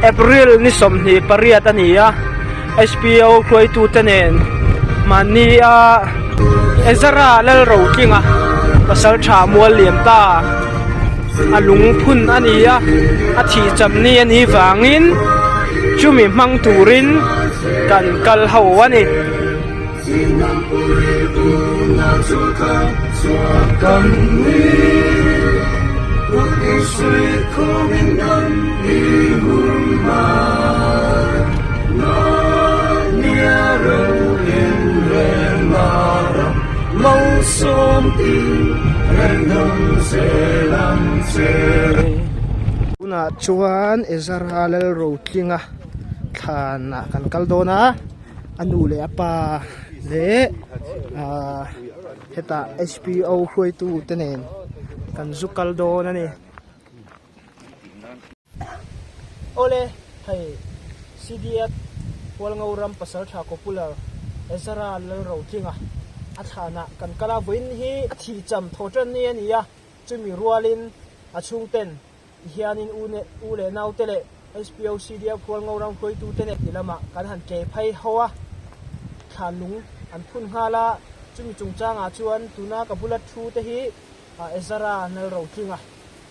April ni somni pariat ania SPO khoi tu tanen mania ezara lal ro kinga pasal tha mual liam ta alung phun ania athi chamni ani wangin chumi mang turin kan kal hawani una chuan ezara lal ro kinga thana kan kaldona anu le apa le heta SPO khoi tu tenen kan zukal dona ni ole hai CDF wal ngauram pasal tha popular ezara lal ro kinga athana kan kala win hi athi cham thotan ni ania chumi rualin achungten hianin ule nautele SPO CDF wal ngauram khoi tu tene dilama kan han ke phai hawa thanung an phun hala chumi chungchanga chuan tuna ka bulat thu te hi ezara nal ro kinga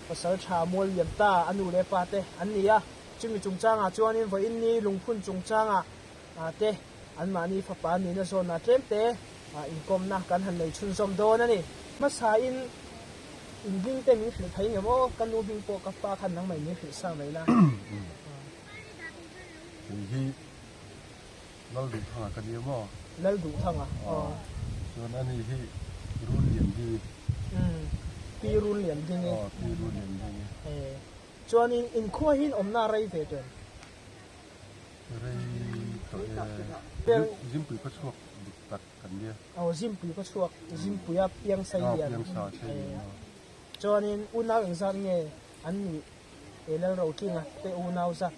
pasal tha mol yamta anu le pa te ania chumi chungchanga chuanin voin ni lungphun chungchanga te an mani fa pa ni na zona tremte income na kan han nei chun som do na ni masa in ding te mi hri thai ngemo kanu bing po ka pa khan nang mai ni hri sa mai la hi lal du thanga kan ni mo lal du thanga chuan ani hi run liam di pi run liam ding e pi run liam ding chuan in khua hin omna rai ve ten rai to jim pui pa chuak tak kan dia jim pui pa chuak jim puya piang sai lian piang sa che chuan in unau eng zan nge an ni elal ro kinga te unau za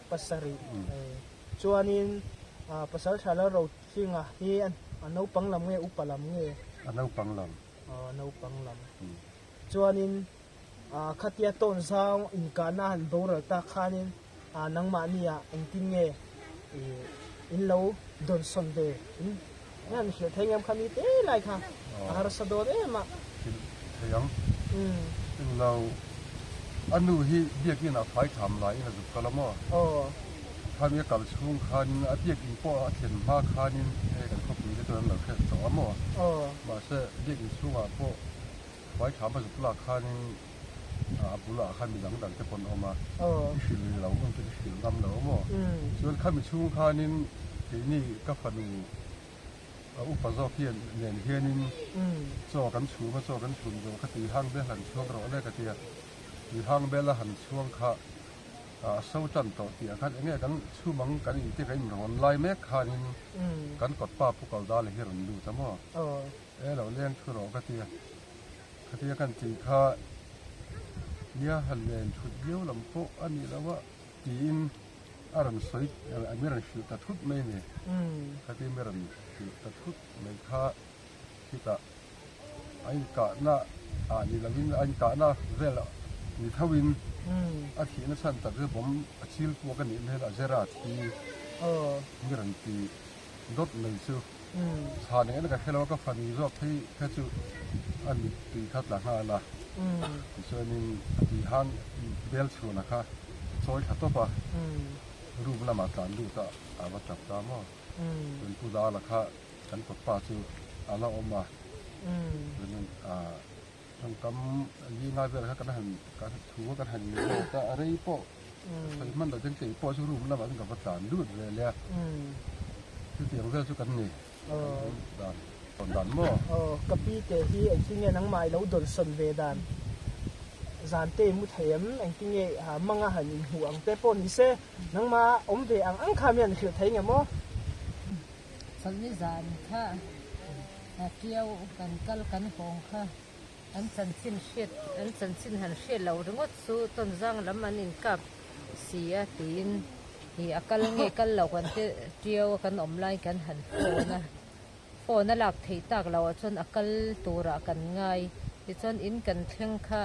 pasari chuan in pasal thala ro kinga hi anau panglam nge upalam nge anau panglam chuan in khatia ton sang in kana han doral ta khanin nangma nia engtin nge in lo don sonde nan hre thengam khami te lai kha har sador ema thayang in lo anu hi biakin a phai tham lai na zu kalamo khami kal chung khan a biakin po a then ma khanin e kan khopi de ton lo khe to amo ma se biakin chunga po phai tham ba zu la khanin abula khan mi dang dang te pon oma shil lo kon te shil dam lo mo chuan khami chung khanin ni ka phanu upa zo khian nen hianin zo kan chu ma zo kan chun zo khati hang be han chuang ro le ka tia ti hang be la han chuang kha so chan to ti khan enge kan chu mang kan i te kan ron lai me khanin kan kot pa pu kal da le hi ron du tamo lo leng thu ro ka tia kan ti kha nia han len thu dio lam po ani lawa tin aran soi amiran shu ta thut me ne khati meran ta thut me kha kita ai ka na ani lawin ai ka na vela ni thawin a thi na san ta re bom achil pu ka ni me la zera thi meran ti dot me chu sa ne na ka hello ka fani zo phei kha chu ani ti khat la ha la chuanin ti hang bel chu na kha choi thato paรูปละมาการดูตาอาจับตามว่าเป็นผู้ดาละค่ะฉันกดป้าชื่ออาออกมาเป็นทางกำยี่ง่ายไปเลยค่ะกันหันการถูกันหันแต่อะไรปอมันแต่จังเกยปอชื่อรูปละมาถึงกับประจานดูเลยเลยชื่อเสียงเรื่องชื่อกันนี่ด่านมั่วกับพี่เตที่ไอ้ที่เงี้ยนังไม้แล้วโดนสนเวดานzante mu them ang tinge manga hanin hu ang te pon ni se nangma omve ang khamian hil thai ngemo salni zan kha kiau kan kal kan hong kha an chan chin han she lo ringot su ton jang lam anin kap sia tin hi akal nge kal lo kan te tiau kan omlai kan han phone lak thei tak lo chon akal tura kan ngai ti chon in kan thleng kha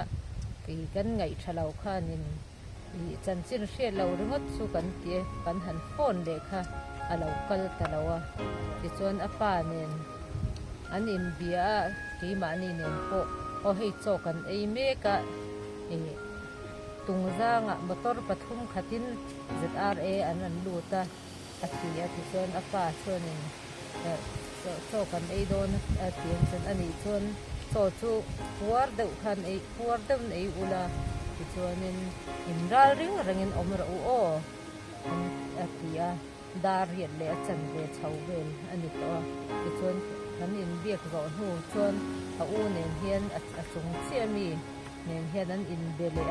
kan ngai thalo khanin จันจินเชียเราเรื่องสุกันเตียกันหันโฟนเด็กค่ะเรากัลตะลาวที่ส่วนอป้าเนี่ยอันอินเบียที่มานี่เนี่ยโอให้โจกันไอเมกะตุงจางมอเตอร์ปฐุมขัดิน ZRA อันนั้นดูตาอาทิตย์ที่ส่วนอป้าส่วนนึงโจกันไอโดนอาทิตย์ส่วนอันนี้ส่วนโจจูหัวเดือดคันไอหัวเดือดไออุลาที่ส่วนนึงอินราริงรังอินอมระโออาทิตย์ดาเรียนเลยจันเวชาวเวลอันนี้ตัวที่ส่วนนั้นอินเบียกก่อนหูส่วนเขาเนี่ยเฮียนสงเสียมีเนี่ยเฮียนนั้นอินเบลเลย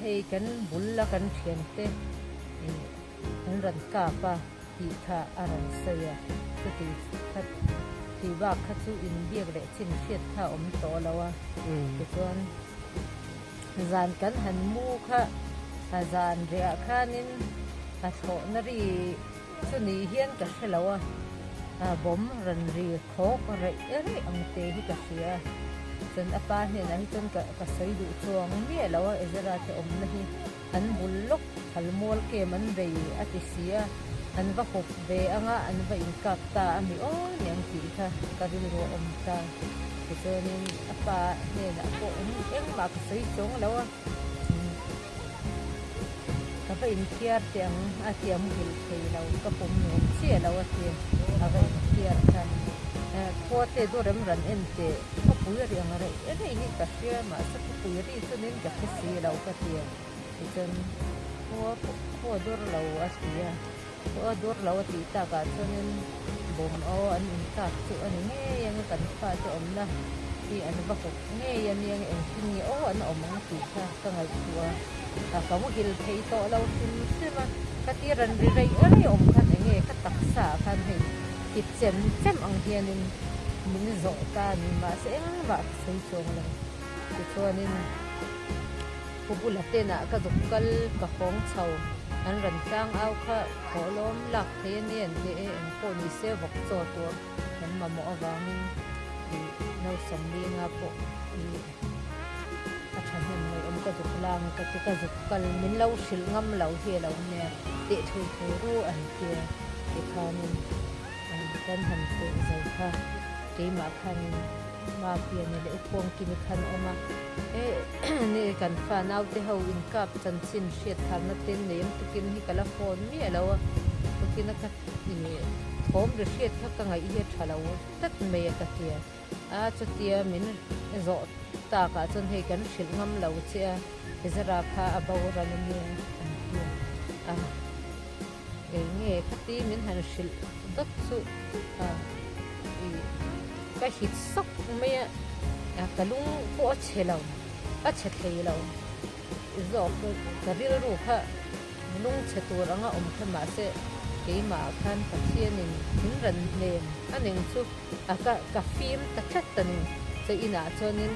ให้กันบุลละกันเขียนเต้นั้นรันกาปะที่ข้าอารันเสียก็ที่ว่าข้าสู้อินเบียกเลยชิ้นเทียดข้าอมโตแล้วว่าที่ส่วนจานกันหันมูค่ะจานเรียข้านินอาโถนรีชุนีเฮียนกับเราบ่มรันรีโคกอะไรอังเตหิกับเสียจนอปาเนี่ยนะจนกับใส่ดูช่วงเมียแล้วเอเจราจะอมนะฮีอันบุลลกฮัลโมลเกมันเรยอติเสียอันว่าหกเบอ่ะอันว่าอินกับตาอันนี้โอ้ยังตีค่ะก็ดูรัวอมตาจนนี่อปาเนี่ยนะพวกเอ็งมาใส่จงแล้วก็ไปอินเทียร์เตียงเตียมหิลเคยเราก็ผมเหมือนเสียเราเตียงเอาไปอินเทียร์กันพอเตดูเริ่มรันเอ็นเตเขาปุยเรียงอะไรนี่ก็เสียมาสักปุยรีส่วนนี้ก็เสียเราก็เตียงจนพอดูเราเสียพอดูเราตีตากาส่วนนี้บ่มเอาอันนี้ตัดส่วนนี้ยังกันฟ้าจะอมนะที่อันนี้บอกเนี่ยยังเอ็นที่นี่โอ้อันอมมันตีค่ะก็ไงตัวเขาว่าหิลเพย์โตเราชิมใช่ไหมก็ที่รันเรื่อยอมคันอย่างเงี้ยก็ตักษาคันให้ติดเจ็มอังเทียนินมินโจตานี่มาเสียงแบบใส่ชงเลยที่ตัวนี้ผู้บุหรี่น่ะก็ดุกลกับของเชาอันรันจ้างเอาค่ะขอล้มหลักเทียนเนี่ยคนนี้เสียบอกโจตัวมันมาหมอวางนี่เราสมบีงาปกอาจารย์เห็นไหมก็ดุกลางก็ดุกลมินเราชิลงำเราเฮียเราเนี่ยเตะถุยรู้อันเทียเด็กคนนี้กันหันตัวใจค่ะที่มาคันมาเพียนนี่เลยพวงกินคันออกมานี่กันฟ้าหนาวที่เขาอินกับจันสินเชียดทางนัดเต้นเนี่ยตุกินที่กะละโฟนมีแล้วตุกินนักนี่ผมเดือดเชียดเขากังไงเฮียชาลาวตัดเมียตะเกียจุดเดียมินโจตากาจนให้กันชิลงำเหล่าเชียจะราคาบ่าวรันเนี่ยงี้คัดตีมินหันชิลตัดสุก็หิดซอกไม่กะลุงพวกเชลเอาเชเทลเอาจอกกะริลรูค่ะลุงเชตัวรังอมขึ้นมาเสกี่มาคันปัจเจียนินหินรันเนมอันหนึ่งสุกะฟิล์มตะชัดตันจะอินาจนิน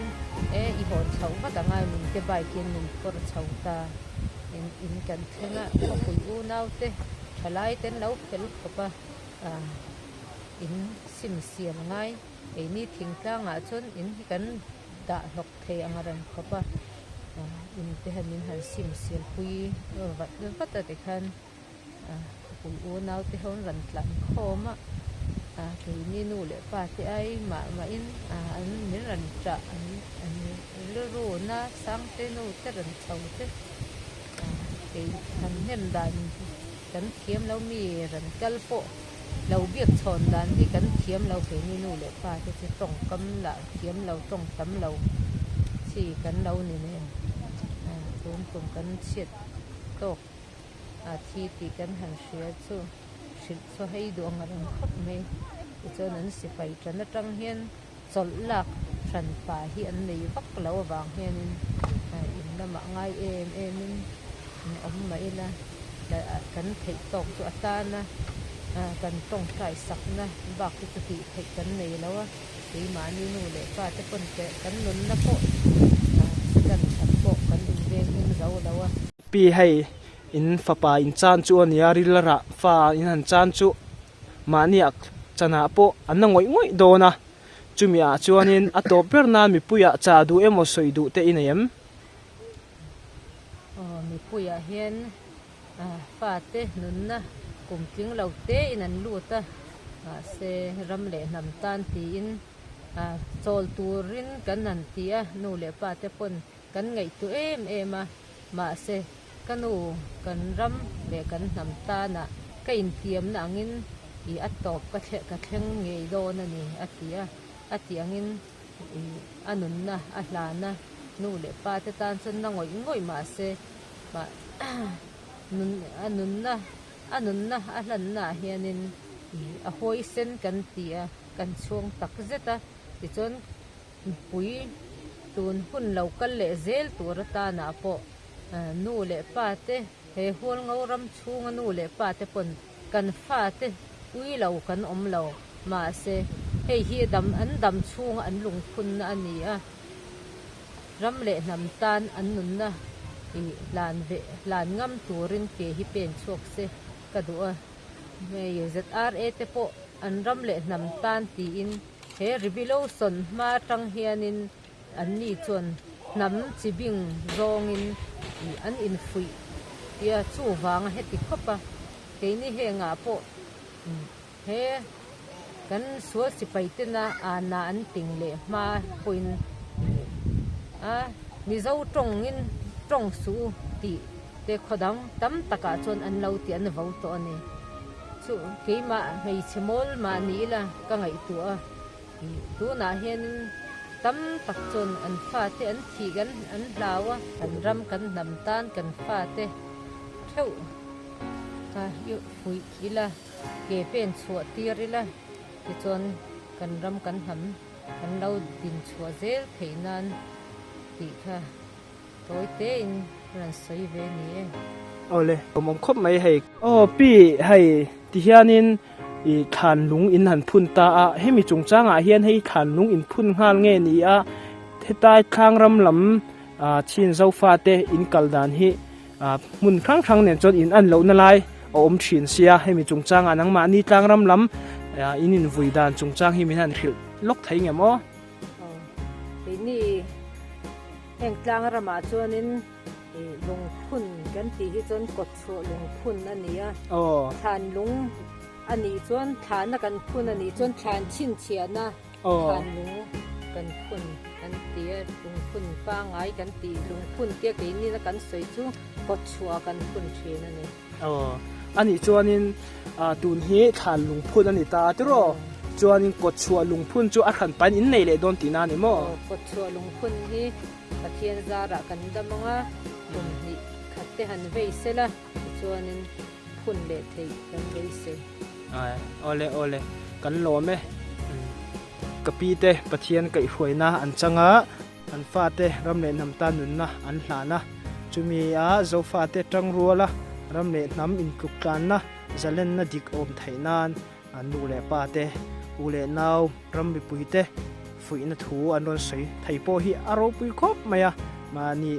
อีหอนเฉาก็ต่างไงมันจะใบกินมันก็เฉาตาอินกันเท่านั้นเขาคุยอูน่าเตะทลายเต้นแล้วเป็นลูกกับอินสิมเสียงไงนี่ทิ้งกลางจนอินกันด่าหลอกเทียงอะไรเขาปะอินเตหันมินหันสิมเสียงคุยวัดเรื่องก็แต่คันคุยอูน่าเตะเขารันหลังโคมทีนี่นู่เลยป้าที่ไอ้มาอินอันนี้รันจะอันนี้รู้นะสังเตนู่จะรันเฉาเตทีทันเห็นดันกันเขียมแล้วมีรันกัลโปเราเบียกชนดันที่กันเขียมเราเป็นนี่นู่เลยป้าที่จะต้องกำละเขียมเราต้องกำเราสี่กันเรานี่เนี่ยตรงกันเฉียดตกทีตีกันหันเสียสู้soให้ดวงอะไรครับไม่จนนั้นสิไปจนตั้งเฮียนสลลักฉันป่าเฮียนในวักเราบางเฮียนอินละมาง่ายนี่อมไม่ละแต่กันเทตกตัวตานะกันต้องใจสักนะบักที่จะตีเทกันในแล้วสีมานี่นู่เลยป้าจะคนแก่กันนุนนะพวกกันขัดโบกันอินเวงอินเราแล้วปีให้อินฟ้าป่าอินจานจูอันยาริลระฟ้าอินหันจานจูมาเนียกจะน่าโปอันนั้นง่อยโดนะจุมีอาจวนอินอัตโตเปอร์นามีปุยะจ่าดูเอโมสอยดูเตอินเอ็มมี ปุยเฮียนฟาเตนุนนะกุมพิงเหล่าเตอินันลูตะเซรำเละนำตานตีอินโซลตูรินกันนันตีนูเลปาเตปนกันไงตัวเอมามาเซกันนูกันรำเละกันนำตานะก็อินเทียมนังินอีอัตตอกกระเทงเงยโดนนี่อัตยงินอันุนนะอัลลานะนูเลปาเตตานสันนังงอยมาเซมานุนอันุนนะอัลลันนะเฮียนินอโหยเส้นกันเตียกันช่วงตักเจตาที่จนปุยตูนหุ่นเหล่ากันเละเซลตัวรตาหนาโปนูเละปาเตเฮหัวเงารำชูงนูเละปาเตปนกันฟาเตปุยเหล่ากันอมเหล่ามาเซเฮฮีดำอันดำชูงอันลุงคุณอันนี้รำเละนำตานอันนุนนะลานงำตัวรินเกฮิเป็นชวกเซกระดูเมย์ZRAเตโปอันรำเละนำตานตีอินเฮริบิโลสนมาจังเฮียนินอันนี้จนนำจิบิงรองอินอันอินฟุยเดียชูวางเฮติคบเกนี่เฮงาโปเฮกันสัวสิไปเตนะอานาอันติงเละมาปุยมิเจ้าตรงอินตรงสู้ตีเด็กขดังตั้มตะกาจนอันเราเตียนเฝ้าตัวนี่สู้กี่มาไม่ชมอลมานี่ละก็ไงตัวน่าเห็นตั้มตักจนอันฟาเตอันทีกันอันลาวอันรำกันนำตานกันฟาเตเท่าอยู่ฟุยกีละเกเป็นชัวตีริละที่จนกันรำกันหำกันเราดินชัวเซลเทนันตีค่ะตัวเต้นรันสวยเวนี่เอาเลยผมคบไม่ให้ปีให้ที่เฮียนินอีฐานลุงอินหันพุ่นตาให้มีจงจ้างเฮียนให้ฐานลุงอินพุ่นงานเงี้ยนี่ที่ใต้ข้างรำลำชินเจ้าฟ้าเตอินกัลดานให้มุนครั้งเนี่ยจนอินอันเหล่านั่นไล่อมชินเสียให้มีจงจ้างนังมานี่ข้างรำลำอินินวุยดานจงจ้างให้มีนั่นคือล็อกไทยเงี้ยมั้งปีนี้แห่งกลางระมาจนินลงพุ่นกันตีที่จนกดชัวลงพุ่นอันนี้ฐานลุงอันนี้จนฐานกันพุ่นอันนี้จนฐานชินเชียนะฐานลุงกันพุ่นกันตีลุงพุ่นฟ้าไงกันตีลุงพุ่นเตี้ยกินนี่นะกันสวยจูกดชัวกันพุ่นเชียนั่นเองอันนี้จนินตูนฮีฐานลุงพุ่นอันนี้ตาตัวจวนกดชัวลุงพุ่นจูอัดขันปันอินในเลยโดนตีนานี่มั้งกดชัวลุงพุ่นที่กระเทียนซาระกันดำมั้งลุงนี่ขัดเตหันเวสละจวนนินพุ่นเละที่กันเวสโอเลกันโลไหมกะปีเตปะเทียนกับหวยนะอันจังอันฟาเตรำเละน้ำตาหนุนนะอันหลานะจุมีเจ้าฟาเตจังรัวละรำเละน้ำอินกุกกันนะจะเล่นนะดิกอมไทยนานอันดูแลปาเตอูเลนาวรำบิปุยเตฟุยนัทหูอันโดนใส่ไทยโปฮีอารมณ์ปุยครบไหมมานี่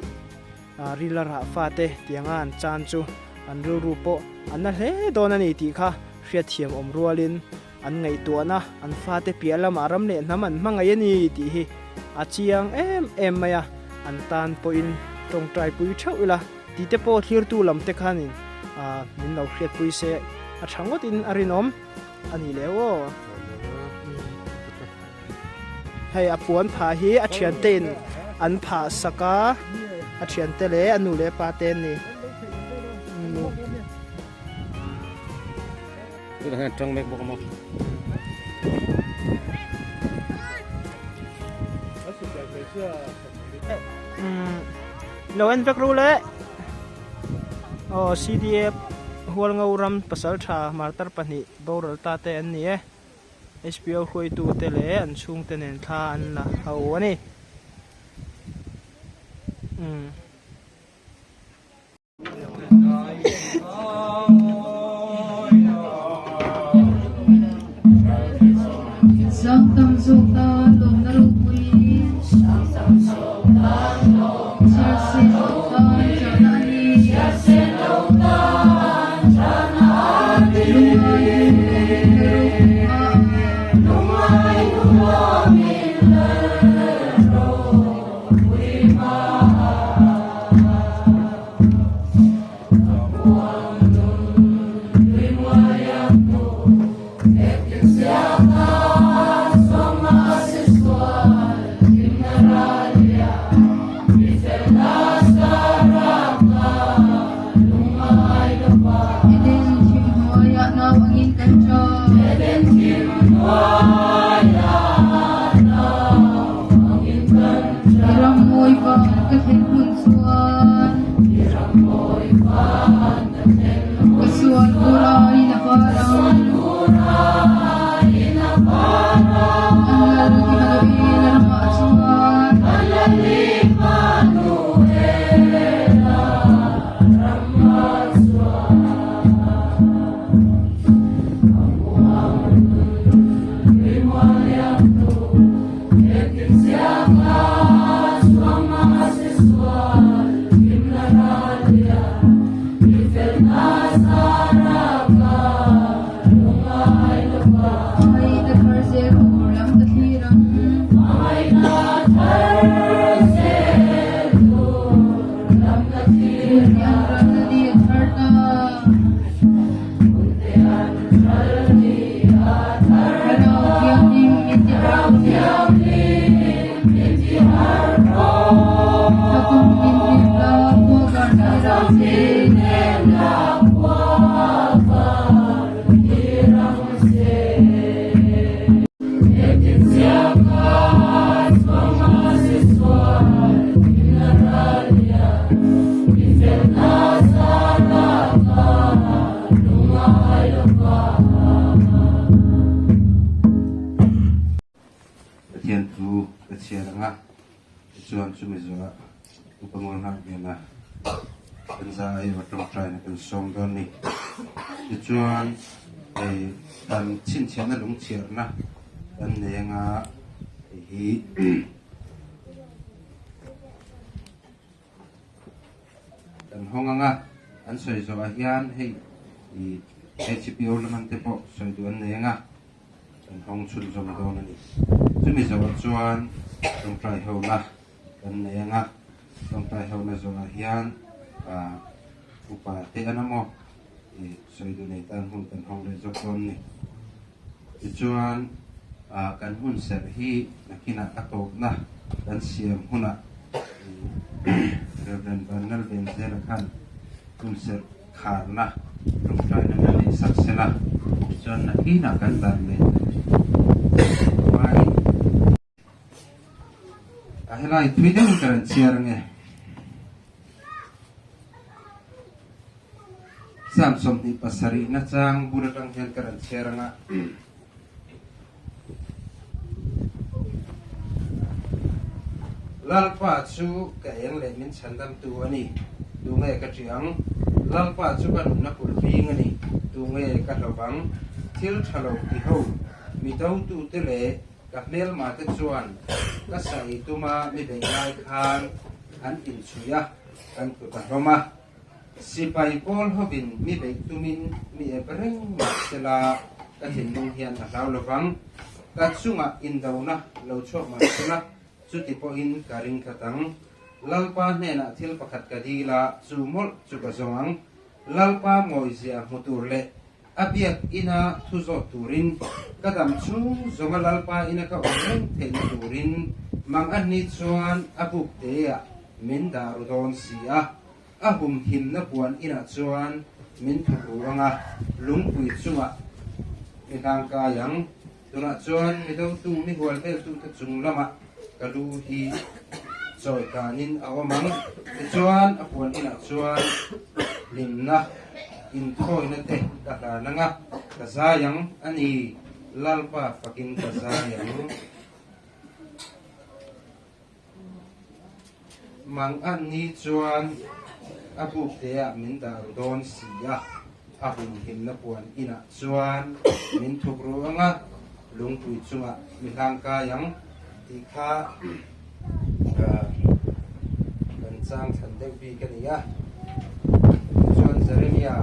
ริลาราฟาเตเตียงอันจานจูอันรูโปอันนั้นเฮ้โดนนี่ตีค่ะเฟียเทียมรัวลินอันไงตัวนะอันฟาเตเปียละมารำเละน้ำมันมังไงนี่ตีฮีอาเจียงไหมอันตานปอินตรงใจปุยเช่าละตีเตโปฮิร์ตูลำเตคานินมินเราเฟียปุยเสอาช่างวัดอินอารินอมอันนี้แล้วให้อปวนผาฮีอาเชียนเต้นอันผาสกาอาเชียนเตเลอันนูเลปาเต้นนี่นี่แหละจังเมกบอกมาเราเอ็นเฟกรู้เลยCDF หัวเงารำภาษาชามาตรปนิบอร์ลตาเตนนี่SPO คุยตูเตเลอันชุงเตนนทาอันละเอาวะนี่Sankam Sukta Lundarupuri Sankam Sukta Jase Sukta Janani Jase Sukta Janani Lumai Lumai Kasuan buray na parang ang lalaki na maasuhan ay nagparsel ulam kathirang Kunti ang ralali at harta Haraw kiyamim itihar Tapong pinipla Huwagan hirang Tiyan tu kecil nga Tuan sumizwa Upangunan na Kansa ay matong try na kansong doon ni Tuan ay Dan cincin na lungcir na Dan niya nga Hi Dan honga nga Ansoy so ahyan Hey HPO naman tipo So doon niya nga Dan hong chun som doon ni Sumizwa tuan Tong try ho na Dan niya nga Tong try ho na so ahyan Upati ano mo So doon ay tanhong le zokon ni Tuan Kanhun serhi Nakinakatok na Dan siyam huna Reverend Bernal Benzera kan Kung ser karna Tong try na nali saksela Tuan nakinakantan ni Ahilai tweeding karan siarang Samsom ni pasari na sang burakang hel karan siarang Lalpa su kayang lemin sandam tuani Dungay katriang Lalpa su kanun na pulping ani Dungay katlabang Til thalaw tihaw Mitaw tu tile Kapmel matik suan Kasay tuma mi bengay kan An insuya Kan kutahroma Sipay Paul Hobin mi beg tumin mi ebreng maksela Katindong hiyan ataw lopang Katsunga indaw na Lauchok maksela Sutipoin karing katang Lalpa nena til pakat kadila Sumol sukasongang Lalpa moy siya muturle Abiyak ina tuzo turin Kadam chung zonga lalpa ina ka oreng teni turin Mangan ni chuan abuk dea Min darudon siya Ahum him na puan ina chuan Min turuanga Lungpui chunga Mitang kayang Tuna chuan midaw tu mi huwal tel tu chung lama Kaluhi Soy kanin awamang Chuan apuan ina chuan Limna Intoy na te Kakana nga Kasayang ani Lalpa paking kasayang Mangan ni chuan Abuk dea min darudon siya Ahum him na puan ina chuan Min tukro nga Lungpui chunga Mitang kayang Tika Kansang sandeng pi kaniya Chuan Jeremia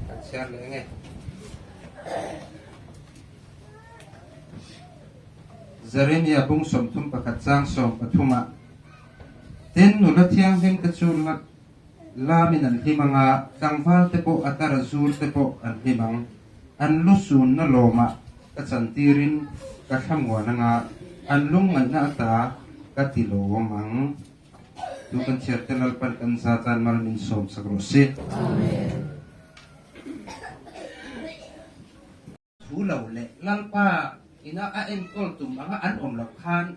Kansyar lenge Jeremia bung som tum pakatsang som patuma Ten nulatiang him katsulat Lamin ang himanga Tangfal tepo at arazur tepo ang himang An lusun na loma Katsantirin Kasamwa na nga Anlungay na ata Katilowamang Dukan siya telalpan kansatan Malamin som sa kruse Amen Hulaw le Lalpa Inaain kol tum mga anom lakhan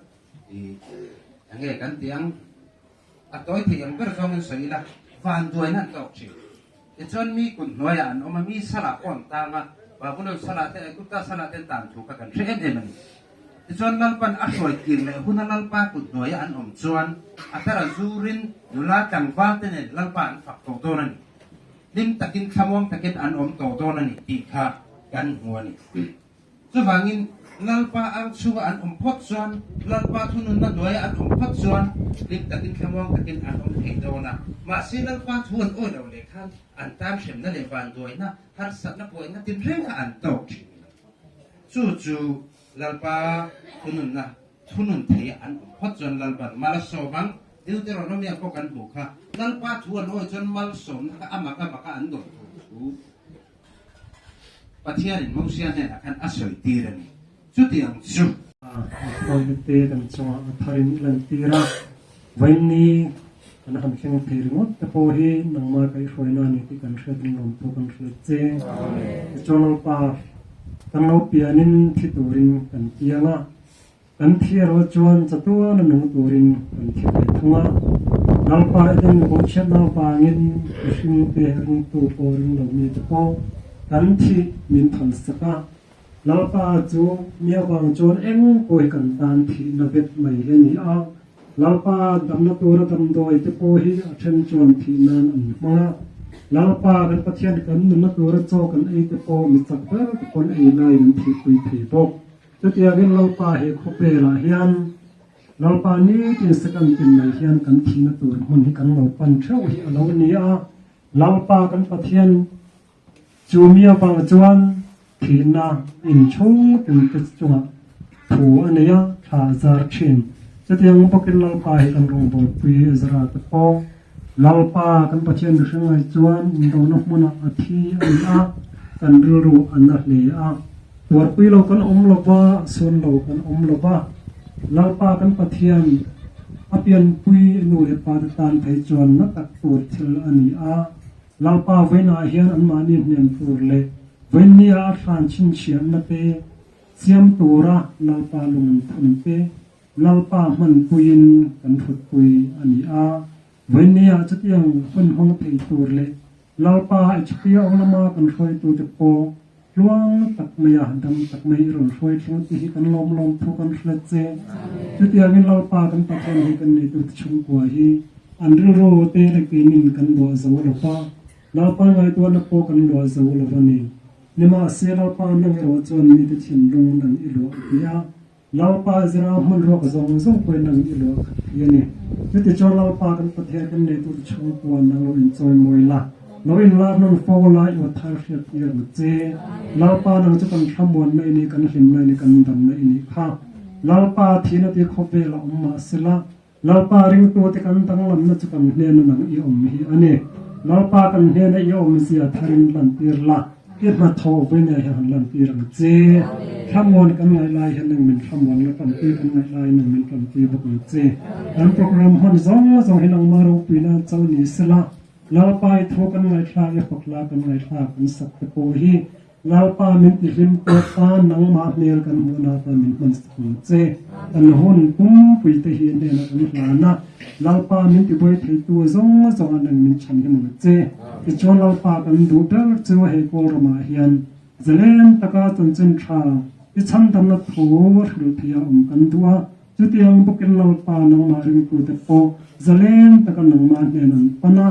Angay kan tiang Atoy tiyang bersongan sa ila fan tuai nan tok chi e chon mi kun noya an oma mi sala on tanga ba kun sala te kutta sala te tan thu ka kan thre de man e chon lalpan a hloi kin le hun lalpa kun noya an om chuan atara zurin nula tang ba te ne lalpan fak to to nan lim takin thamong takin an om to to nan ti kha kan huani chu wangin lalpa ang chuwa an om phot chuan lalpa thunun na noya an om phot chuan lim takin thamong takin an om thei to na ma si lalpa thun o lo le khan an tam shem na le van doi na har sat na poi na tin reng an tok chu lalpa thunun thei an om phot chuan lalpa mala so bang Deuteronomy ko kan bu kha lalpa thun o chuan mal som ka amaka baka an do thu pathianin mausia ne akan asoi tirani chu tiang chu te kan chwa tharin lan tira vaini an han khen phiringot te po hi nangma kai hroina ni ti kan hredin rom pu kan hre che chonol pa kan lo pianin thi turin kan tianga kan thiero chuan chatua na nu turin kan thi kai thunga lalpa den bo chena bangin hring te ring tu po ring lo mi te po kan thi min thal saka lalpa chu mia wang chon eng poi kan tan thi na vet mai le ni a lalpa damna tura dam doi te po hi athen chon thi nan an ma lalpa kan pathian kan na tura cho kan ei te po mi chak per te pon ei lai min thi pui thi bok chu tia gen lalpa he khope la hian lalpa ni tin sakan tin mai hian kan thi na tur mun hi kan lo pan thau hi alo ni a lalpa kan pathian chu mia wang chuan thina in chung tin te chunga thu ania tha zar thin chatiang bokin lalpa hi kan rong bo pui zara te po lalpa kan pathian hrengai chuan do na hmuna athi ana kan ru anna hle a tur pui lo kan om lo ba sun lo kan om lo ba lalpa kan pathian apian pui nu le pa tan thai chuan na tak tur thil ani a lalpa veina hian an mani hnen tur le venia than chin chiam na te siam tura lalpa lung thun te lalpa man puin kan thut pui ani a venia chatiang hun hong thei tur le lalpa hpia olama kan hroi tu te po luang tak maya dam tak mai ron hroi thing ti hi kan lom thu kan hlet che chatiang in lalpa kan pathian hi kan nei tu chung kwa hi an ro te le kinin kan do zo lo pa lalpa ngai tu na po kan do zo lo ni nima se lalpa nang ro chuan ni te thin rung nang i lo ya lalpa zira mun ro ka zong zong poi nang i lo ya ni te chon lalpa kan pathian kan nei tu chung kwa nang lo in choi moi la lo in la non fo la i wa thar hriat ya ru che lalpa nang chu kan thamon mai ni kan hlim mai ni kan dam mai ni kha lalpa thina ti khope la umma sila lalpa ring tu te kan tang lam na chu kan hne na nang i om hi ani lalpa kan hne na i om sia tharin lan tir la kiet ma tho ve ne han lan tir ang che thamon kan ngai lai han nang min thamon la kan ti kan ngai lai nang min kan ti bok che an program hon zong hinang maro pina chau ni sila lalpa i tho kan ngai thla ya phokla kan ngai thla kan sak te po hi lalpa min ti him ko ta nang ma nel kan mu na ta min man sak che an hon pum pui te hi ne na kan hla na lalpa min ti boi thei tu zong an min chan hi mu che ti chon lalpa kan du dar chu he ko rama hian zelen taka chon chen tha ti cham dam na thu hru thia kan duwa chu tiang bukin lalpa nang ma ring tu te po zelen taka nang ma ne nan pana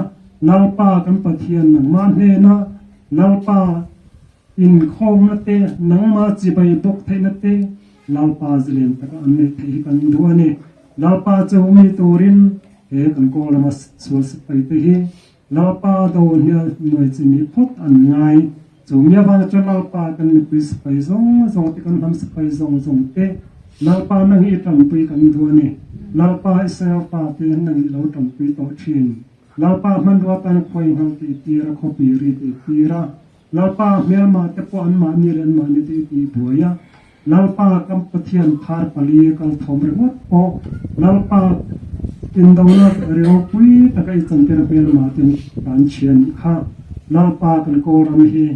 lalpa kan pathian nang ma ne na lalpa in khom na te nang ma chi bai bok thei na te lalpa zelen taka an ne thei kan duwa ne lalpa chu mi turin he kan ko lama sul pai te hi lalpa do nia noi chi mi phot an ngai chu mia wang chu lalpa kan mi pis pai zong te kan ham pai zong te lalpa nang i tam pui kan duwa ne lalpa isa pa te nang i lo tam pui to thin lalpa man wa tan khoi hang ti tira khopi ri ti tira lalpa mel ma te po an ma ni ren ma ni ti buaya lalpa kam pathian thar pali kal thom re po lalpa in dawna reo pui takai chanter pel ma tin kan chian kha lalpa kan ko ram hi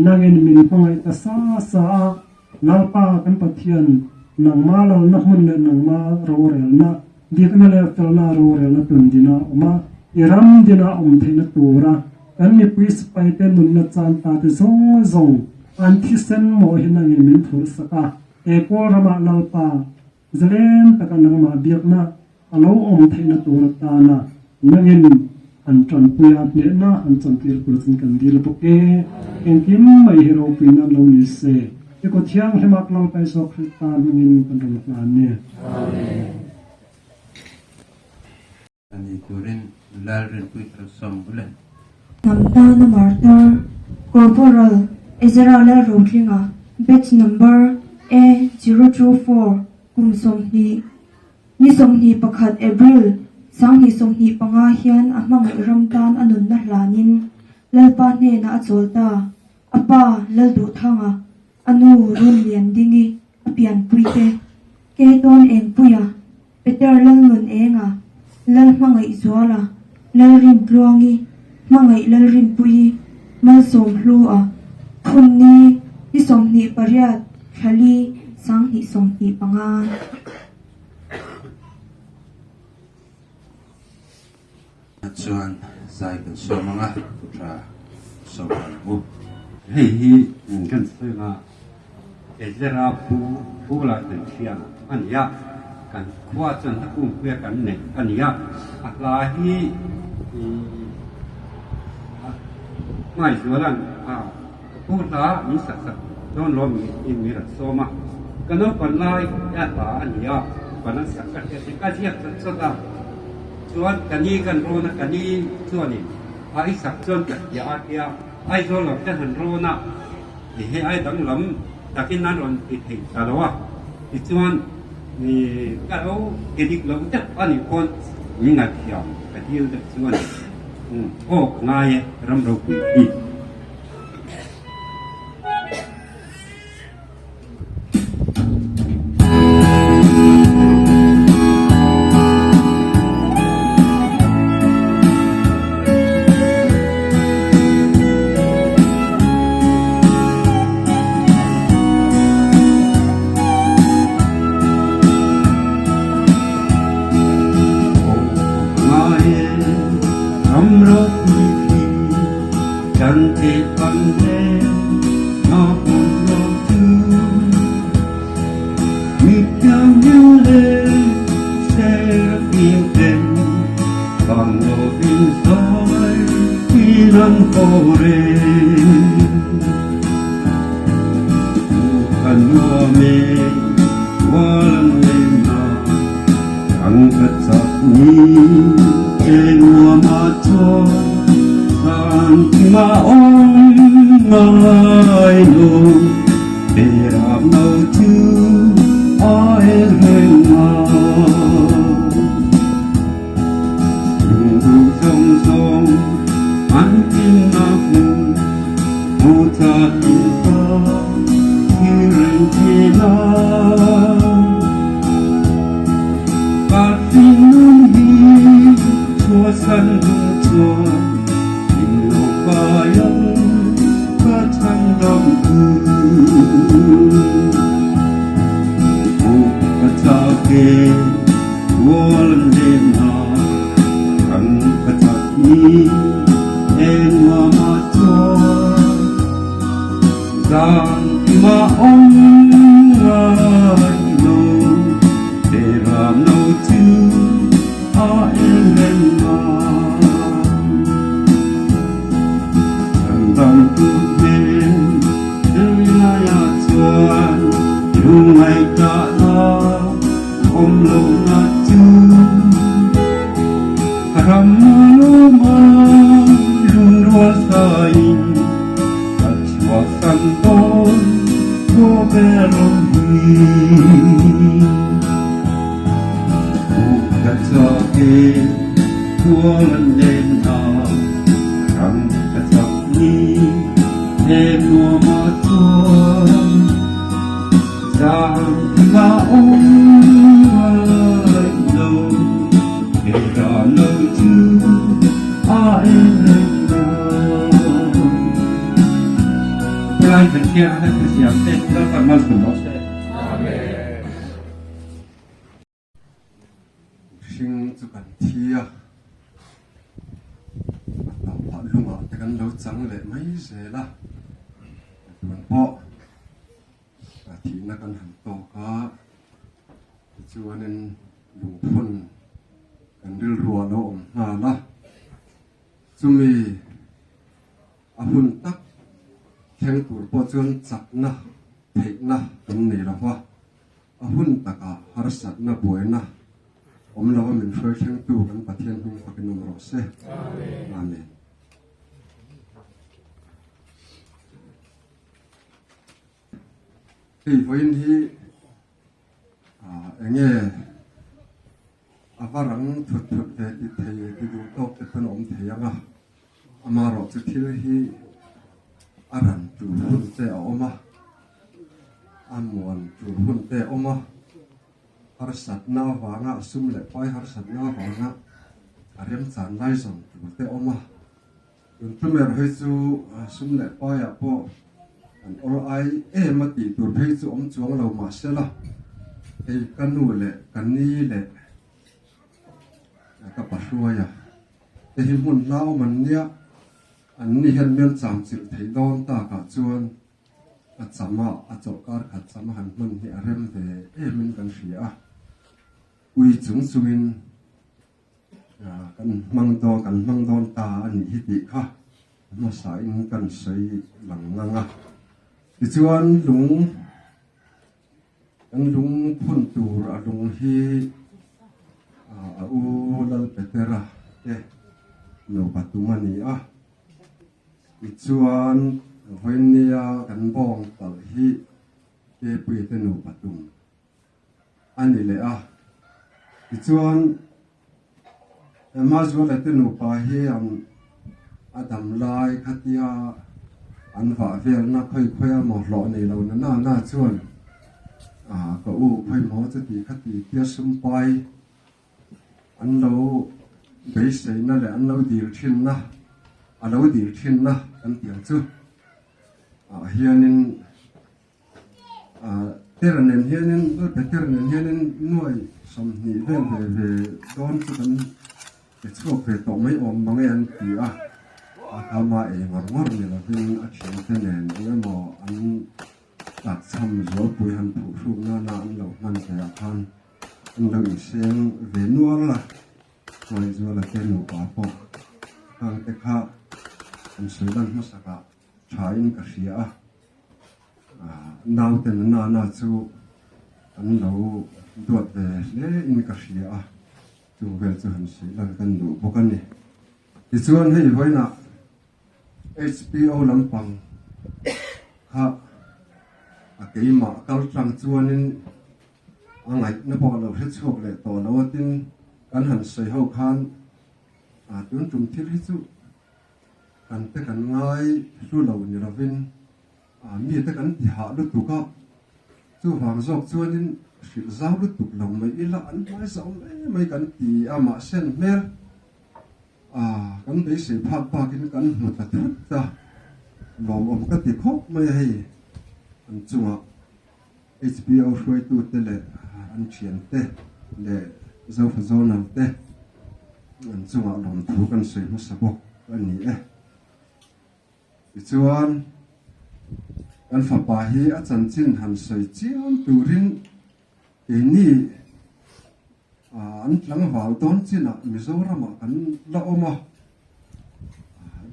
nangin min pangai ta sa lalpa kan pathian nang ma lo na mun le nang ma ro rel na dik na le tel na ro rel na tun dina ma iram dina theina tura kan ni puis pai te nun na chan ta te zong anthi sen mo hinang in min thur saka e ko rama lalpa zalen takanang ma biakna alo theina tura ta na nangin an tran puya ne na an chan tir kur chin kan dil poke en kim mai hero pina lo ni se e ko thiang hemak lang pai so khita min kan ram na ne amen ani kurin lalren puitra sambulan Namdana Martyr Corporal Ezra Rotlinga batch number A024 kumsomni ni somni pakhat April sangni somni panga hian amang ramtan anun na hlanin lalpa ne na acholta apa laldu thanga anu run lian dingi apian puite ke ton en puya peter lal nun enga lal mangai zwala lal rin tluangi mangai lal rin pui mal som hlua khunni ni somni pariat khali sangni somni pangan chuan sai kan somanga putra sopan bu hei hi kan senga ezera pu la ten chiang ania kan kwa chan ta kum pe kan ne ania atla hi mai zualan pu la mi sak sak don lo mi in mi ra soma kan pan lai ya ta ania pan sak ka te ka ji ka ta chuan kani kan ro na kani chuan ni ai sak chuan ka ya ya ai zo lo ta han ro na he ai dang lam takin nan ron ti thei ta lo wa ti chuan ni ka ro ke dik lo ta ani kon ni nga thiam ka diu ta chuan o ngai ram ro pi ti แต่กันเราจังเลยไม่เสียละมันเพราะที่นักการหันโตก็ชวนนั้นลุงพลกันดิลรัวเราหาละจุมีหุ่นตักแข่งตัวปอจนจักนะเทกนะกันนี่ละวะหุ่นตักหารสัตนะบวยนะเราว่ามันช่วยแข่งตัวกันประเทศหุ่นพักนมรสอาเมนที่วันที่เงี้ยว่ารังทุดเวทีที่ดูโต๊ะเป็นขนมเทียงมารอจุดที่ที่อารันจูหุ่นเตะออกมามวนจูหุ่นเตะออกมาหารสัตว์น่าหวานสุ่มเล็กไปหารสัตว์น่าหวานเรียมจานไล่ส่งจูเตะออกมาจนทุ่มเมื่อให้จูสุ่มเล็กไปพอมาตีตัวให้จูจวงเรามาเสียละกันนู่นแหละกันนี่แหละก็ปัสสาวะแต่หิมุนเล่ามันเนี่ยอันนี้เห็นเมียนจำจิตให้ดอนตากระจวนจำมาจบการขัดจำหันมันที่เริ่มแต่มันกันเสียอุยจุงสุวินกันมังดอนตาอันนี้ดีค่ะมาใส่กันใส่หลังงะที่จวนลุงพ้นตัวลุงที่ลัลเปเตระโนปัตุมานีที่จวนวันนี้กันบองตัลฮีปุยเตโนปัตุมอันนี้เลยที่จวนมาจวนเตโนปาฮีอันดัมไลขัดยาอันฝ่าเฟียนักค่อยๆมองหล่อในเราหน้าจวนก็ค่อยมองจะตีขัดตีเตี้ยสมไปอันเราเบสนั่นแหละอันเราดีลชินนะอันเราดีลชินนะอันเตียงจู่เฮียนินเทระเนนเฮียนินก็เป็นเทระเนนเฮียนินหน่วยสมนิเวศโดนจุกันจะช่วยต่อไม่อมบางอย่างตีทำมาเองงอเนี่ยเราเป็นอาชีพเนนแล้วมออันตัดทำรถปุยหันผูกชุกหน้าอันเรามันจะพันอันเราเสียงเวนัวละคอยจะละเกนูป่าปอกทางเตค่าอันสวยดันมาสักชายอินกเสียนาวเต็นหน้าจูอันเราดวดเวเล่อินกเสียจูเวจูหันสีแล้วกันดูพวกกันนี่ที่ชวนให้ไว้นะ HPO ลำปังค่ะเกี่ยมาการจังจวนนี่อันไหนนับว่าเราเฮ็ดโชคเลยต่อแล้วว่าทิ้งการหันใส่เข้าคานจนจุ่มที่ที่สุดกันแต่กันง่ายรู้เราเนี่ยเราเป็นมีแต่กันที่หาลุตุก็จู่ฟังจอกจวนนี่สิเจ้าลุตุเราไม่อิละอันไม่สองไม่กันที่มาเส้นเมลกันไปเสียภาคปากินกันหมดแต่ทุกตาหลอมอมก็ติดคบไม่ให้อันจัง HBO ช่วยตัวเตะอันเชียนเตะเละเจ้าฟ้าเจ้านั่นเตะอันจังหลอมถูกันเสียมุสบกอันนี้ส่วนอันฝ่าป่าฮีอาจารย์จินหันใส่เจียมตูรินนี่อันหลังวาวต้นจินมิโซรามากันละอมา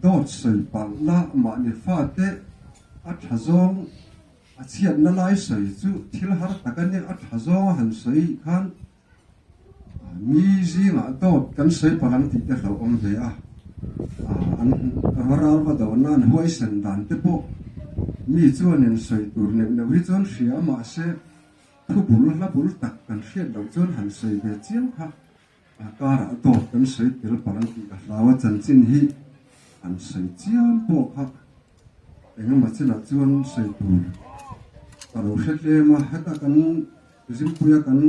ดอดใส่ปัลละมาเนฟาเตอัฐจงเชียนนั่นไล่ใส่จู่ที่ละหาตะกันเนี่ยอัฐจงหันใส่ขันมีจีมาดอดกันใส่พลังติดแต่เราอมเสียอันวาราบดาวนั่นห้วยสันดานเตปมีจวนเนี่ยใส่ตัวเนี่ยเดี๋ยววิจารณ์เสียมาเสผู้บุรุษละบุรุษตักกันเสียเราจนหันใส่เบียเจียงค่ะการดอดกันใส่เดี๋ยวพลังติดกับเราจันจินฮีหันใส่เจียงพวกค่ะเองมาเช่นจวนใส่ตัวแต่เราเช็ดเลยมาให้ตากันจิมพุยกัน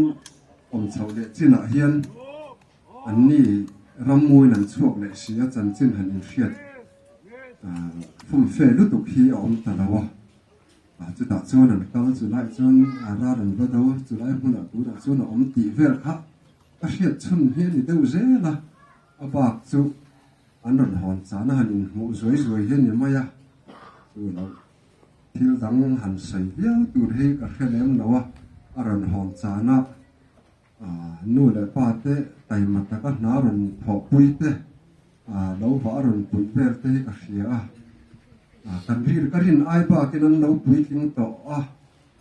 อมเฉาเละจินเฮียนอันนี้รำมวยนั่นช่วงเลยเสียจันจินหันเสียฟุ่มเฟลุตุกีอมแต่ละวะจุดตัดส่วนนั่นก็จุดไล่ส่วนราดันก็ดูจุดไล่หุ่นตัวตัดส่วนอมตีเวลค่ะก็เสียชุนเฮียนี่เดือดเจ้าละบากจุ อันนั้นหอนสานะหันหมูสวยๆเห็นยังไงอ่ะเราที่ดังหันใส่เบี้ยวตูดให้กับแค่เล่มเราอ่ะอันนั้นหอนสานะนู่นแหละป้าเต้ไต่มาตะกันนารันพอปุยเต้เราพออันนั้นปุยเต้เต้กับเสียกันรีกันรินไอ้ป้ากินนั้นเราปุยกินต่อ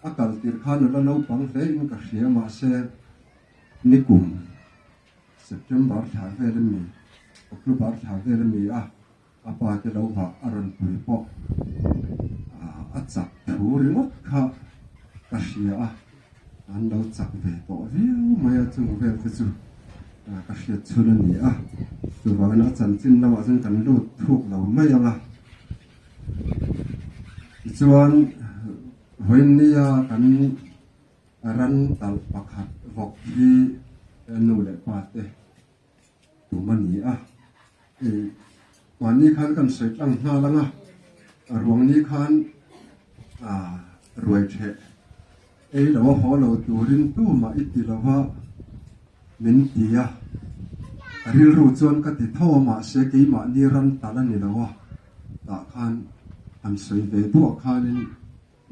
อากาศติดขันแล้วเราปังเล่นกับเสียมาเสนิกุมSeptember ถ่ายเวลมีOktober ถ่ายเวลมีป้าจะเราพออันนั้นปุยปอจับถูริมดค่ะกับเสียอันเราจับเวต่อวิวไม่จึงเวก็จู่กับเสียชุนนี่จู่ว่าน่าจันจินน้ำมันกันรูดทุกเราไม่ยังส่วนวันนี้กันรันตัลปักหัดบอกที่นู่นแหละป้าเต้ตัวมันนี่วันนี้คันกันใส่ตั้งหน้าแล้วรวงนี้คันรวยเทเราว่าพอเราตัวรินตู้มาอิติเราว่ามินตีริลรูจวนก็ติดท่อมาเสกีมานี่รันตาลันนี่เราว่าตาคันอันสวยเวตัวคัน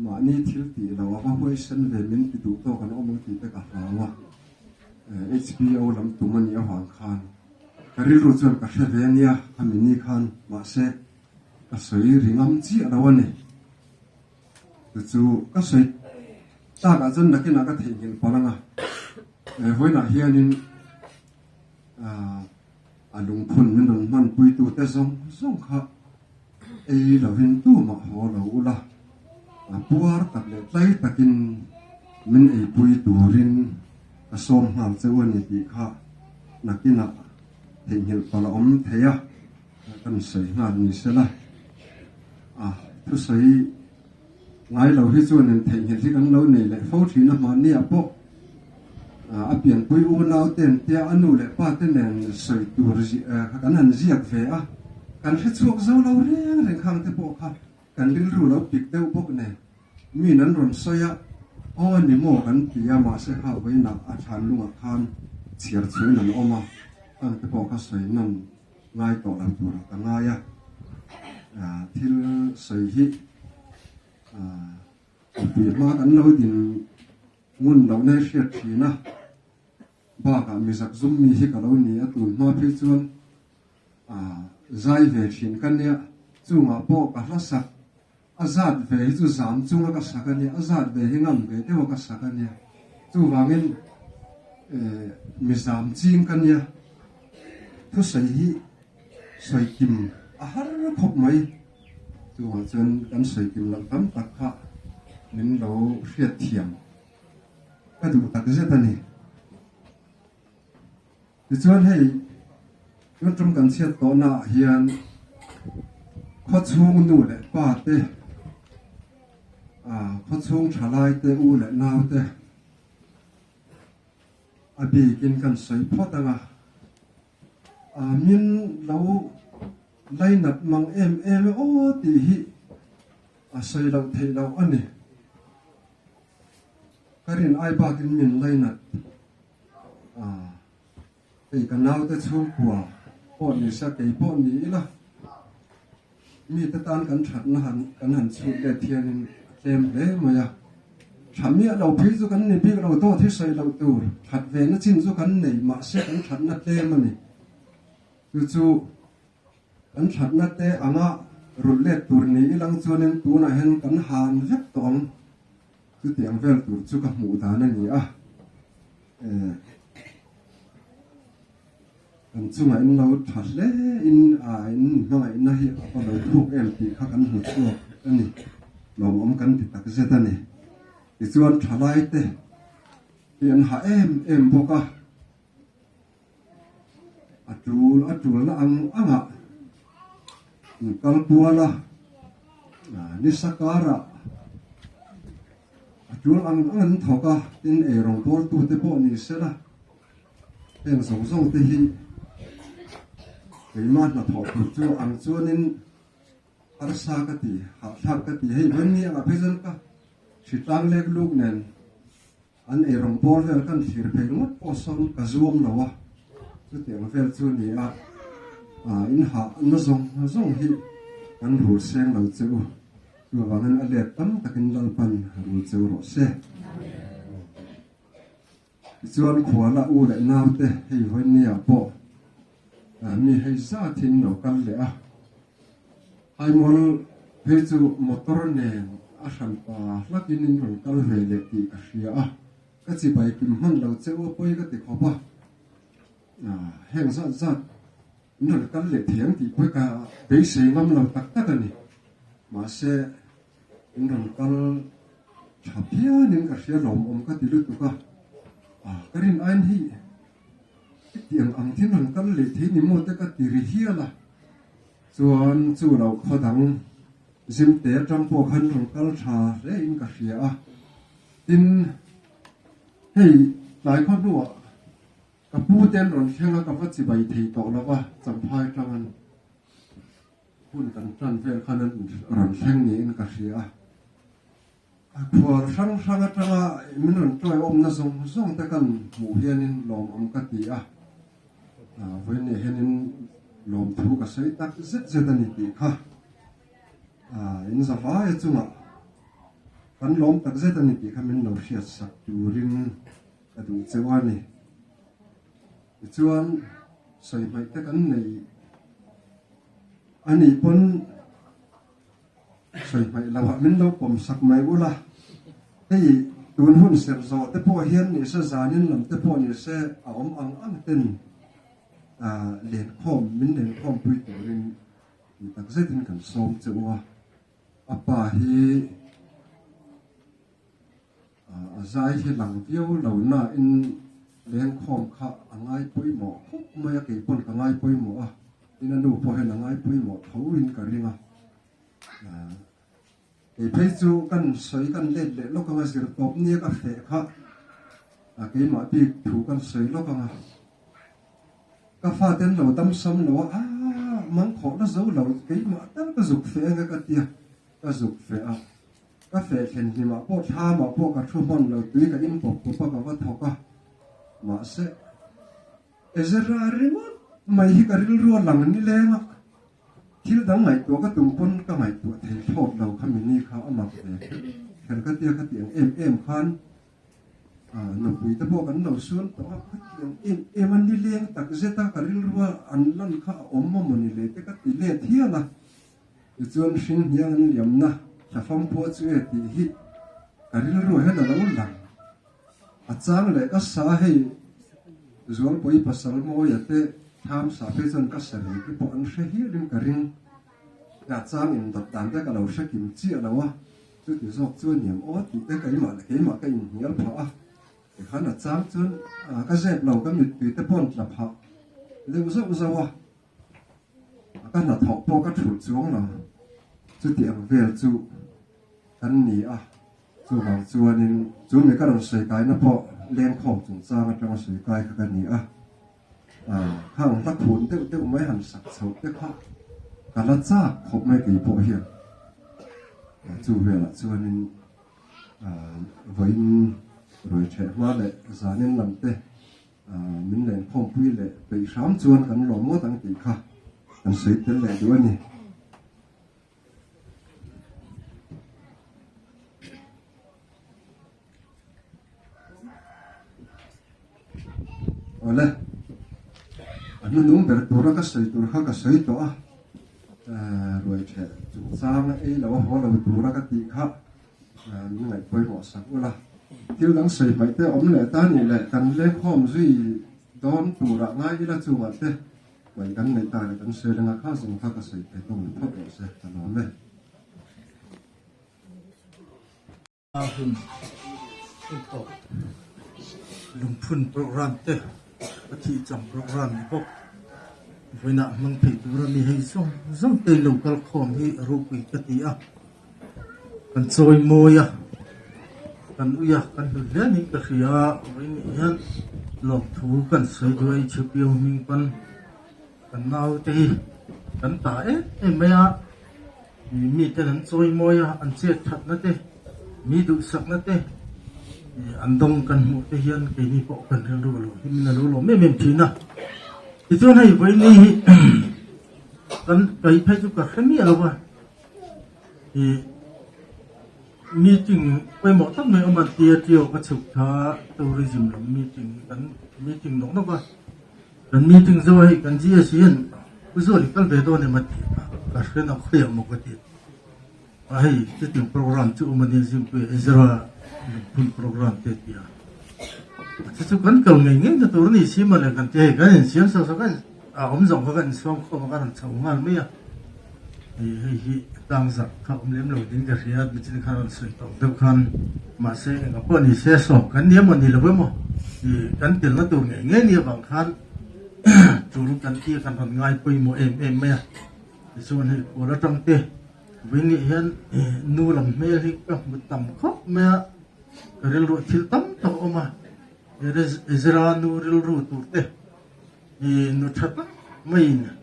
มานี่ทิลตีเราว่าเวสันเวมินติดูโตกันอมติเตกับเราว่าHBO ลำตัวมันนี่หางคันริลรูจวนก็เสเวนี่คันมินี่คันมาเสก็สวยริงามจีเราวันนี้จู่ก็สวยตากอาจจะนักกินนักเที่ยงพอละเว้ยน่ะเฮียนินลุงพุนมันปุยตูแต่ส่งค่ะเราเห็นตู้มาหัวเราละปัวตัดเล็ดไล่ตะกินมันปุยตูรินส่งหามเจ้าวันนี้ดีค่ะนักกินนักเที่ยงพอละเทียกันใส่งานนี้เสร็จละทุกใส่ไงเราที่ส่วนหนึ่งเห็นที่กันเราเนี่ยแหละเขาถือน้ำมันเนี่ยพวกเปลี่ยนปุยอูเราเต้นเตี้ยอันนู้นแหละป้าเต้นเนี่ยใส่ตัวกันหันเสียกเฟียกันที่ช่วงเช้าเราเรื่องข้างที่พวกค่ะกันที่รู้เราปิดเต้าพวกเนี่ยมีนั้นรอนสอยนี่โมกันที่ยามาเสียข้าวไว้หนักอาจารย์ลุงอาคารเสียช่วยนั่นออกมาตั้งที่พวกเขาใส่นั่นง่ายต่อลำตัวกันง่ายที่ใส่ที่ปีมากันเราดินงุ่นเราในเชียร์ทีนะบ้ากันมีสักซุ่มมีที่กับเราเนี่ยตุนมาพิจารณาใจเวชินกันเนี่ยจู่มาโปกับรัศอาซาดเวจู่สามจู่กับสักกันเนี่ยอาซาดเวหิงันเวเทวกับสักกันเนี่ยจู่วางินมีสามจิงกันเนี่ยทุกสิ่งใส่กิมอาหารครบไหมจู่ว่าจนกันใส่กิมหลังตั้มตักขะมินเราเสียเทียมก็ดูตักเสียตันนี่ส่วนให้ย้อนจำกันเสียต่อหน้าเฮียนข้อชูงนู่นแหละป้าเต้ข้อชูงชาลายเตอูแหละนาวเต้บีกินกันใส่พอตังมินเราไล่หนัดมังเอ็มโอ้ตีหิใส่เราเทเราอันนี้ก็เรียนไอ้บ้ากินมินไล่หนัดกันเอาแต่ชูกว่าป้อนนี่สักไอ้ป้อนนี้ละมีแต่ตานกันฉัดนะกันหันชูเด็ดเทียนเต็มเลยมา呀ฉันเนี่ยเราพิจกันนี่พี่เราโตที่ใส่เราตัวฉัดเวนจิ้นสุกันนี่มาเสียกันฉัดนัดเต็มมันนี่จู่กันฉัดนัดเตะอ่ะรุ่นเล็กตัวนี้หลังส่วนนึงตัวน่ะเห็นกันหานเล็กตองจู่เตียงเวลตัวจู่กับหมูตานั่นนี่กันจู่ไงเราถัดเล่อินน้อยนะเหี้ยพอเราถูกตีข้ากันหัวชั่วอันนี้เราอมกันติดตะเสตันนี่อีส่วนถัดไล่เตะเปลี่ยนหาพวกอัดจูละอังกัลปัวละนิสการะอัดจูละอังถกตินรองตัวตัวเตปอนี่เสละเป็นสองตีไปมาดมาถอดจู่อังจู่นินอาร์ซากติหาทักติให้วันนี้อาพิจันก็สิตังเล็กลูกเนนอันรองตัวเวลกันสิรเพลงมัดพอสอนกระซวงเราวะจู่เตียงเวลจู่นี่ อินหาอันซงhi kan ru seng lo chu tu wangan ale tam takin lalpan ru chu ro se chuan khwala u le naw te hei hoi ni a po mi hei za thin no kal le a ai mol he chu motor ne a san pa lakin in ron kal ve le ti a ria a ka chi bai kim han lo che o poi ka ti khopa heng za non kal le thiang ti poi ka be se ngam lo tak tak ani ma se non kal chapia ning ka sia lom ka ti lu tu ka karin ain hi tiang ang thin ron kal le thi ni mo te ka ti ri hia la chuan chu lo khodang zim te tang po khan ron kal tha re in ka sia a tin hei lai kho du ka pu ten ron thenga ka chi bai thei to la wa champhai tangan hun kan tran vel khanan ron thleng ni in ka sia khwar sang atanga min ron toi om na zong ta kan mu hianin lom am ka ti a voin ne henin lom thu ka sei tak zet ani ti kha in za va e chunga kan lom tak zet ani ti kha min lo hriat sak turin ka du chewani chuan sei mai te kan nei ani pon sei mai lawa min lo pom sak mai ula hei tun hun ser zo te po hian ni sa zanin lam te po ni se a om ang ten len khom min len khom pui torin ni tak zetin kan som chewa apa hi zai hi lang piau lo na in len khom kha angai pui mo mai ke pon ka ngai pui mo in anu po he ngai pui mo thoin ka ringa e phei chu kan soi kan le lo ka sir top ni ka fe kha ke ma ti thu kan soi lo ka fa ten lo tam sam lo man kho na zo lo ke ma tan ka zuk fe nga ka tia ka zuk fe ka fe khen ni ma po tha ma po ka thu mon lo tui ka in po pa ka wa tho ka ma se ezra rimo mai hi ka ril ro lang ni le nga thil dang mai to ka tum pon ka mai to thei thot lo kha mi ni kha ama ke khen ka tia ka tiang em khan no pui ta bo kan no sun to ka tiang em an ni leng tak zeta ka ril ro an lan kha om mo ni le te ka ti le thia la chuan shin hian liam na sa fam po chu e ti hi ka ril ro he na lo lang a chang le ka sa hei zual poi pasal mo ya te tham sa pe chon ka sari ki po an she hi rim ka ring ya chang in dot dan te ka lo she kim chi ala wa chu ti zok chu niam o ti te kai ma le kai ma ka in hial pha e khan a chang chun ka zep lo ka mi ti te pon la pha le uza wa ka na thok po ka thu chuang la chu ti ang vel chu kan ni chu wang chuanin chu me ka ron sei kai na po leng khom chung chang atang sei kai ka ni khang ta phun te mai han sak chho te kha kala cha khop mai ki po hian chu vela chuanin voin roi the ma le zanin lam te min len khom pui le pe sham chuan kan lo mo tang ti kha kan sei te le do ni ole anu nung ber tura ka sei tur kha ka sei to roi the chu chang e lo ho lo tura ka ti kha ni ngai poi ro sak ula til dang sei mai te om le ta ni le kan le khom zui don tura ngai ila chu wa te mai kan nei ta le kan sei lenga kha sung kha ka sei te to ni thot ro se ta no me hun to lung phun program te athi cham program ni pok voina mang phi tura mi hei zong te local khom hi ru pui ka ti kan choi moya kan uya kan du le ni ka ria voin yan lok thu kan sei doi chhipiu ming pan kan nau te kan ta maya mi te kan choi moya an che that na te mi du sak na te andong kan mu te hian ke ni po kan ru lo him na lo me thina ti chon hai voi ni กันไปเพจุกะขมีแล้วว่ามีจริงไปหมดตั้งในอมันเตียวกับสุขท้าทัวริซึมมีจริงกันมีจริงนกว่ากันมีจริงจะให้กันจีเสียนผู้ส่วนกันไปโดนในมันก็คือนักเรียนมกติไอ้ที่ถึงโปรแกรมที่อุมันยิ่งไปอิสราพุ่งโปรแกรมเตียที่สุดกันก็ง่ายๆแต่ตัวนี้สิมันเลยกันเจกันเสียงสักกันผมส่งเขากันส่งเขามากันส่งมาไม่อะตั้งสักเขาเลี้ยงเราดิ้งกระเสียดมิจินขันสุดต่อเดิมขันมาเสียกับพวกนี้เสียสองกันเนี้ยมันนี่เราไม่หมดกันเตือนมาตัวง่ายๆเนี่ยบางคันจูรุกันที่กันทำง่ายไปหมดเอ็มไม่อะส่วนให้คนละจังเตะวิ่งเห็นนูลำเมลิกมุดต่ำคบเมื่อเรื่องรู้ทิลตั้มต่อมาอิสรานูเรื่องรู้ตัวเตะนูชัดไม่เนี่ย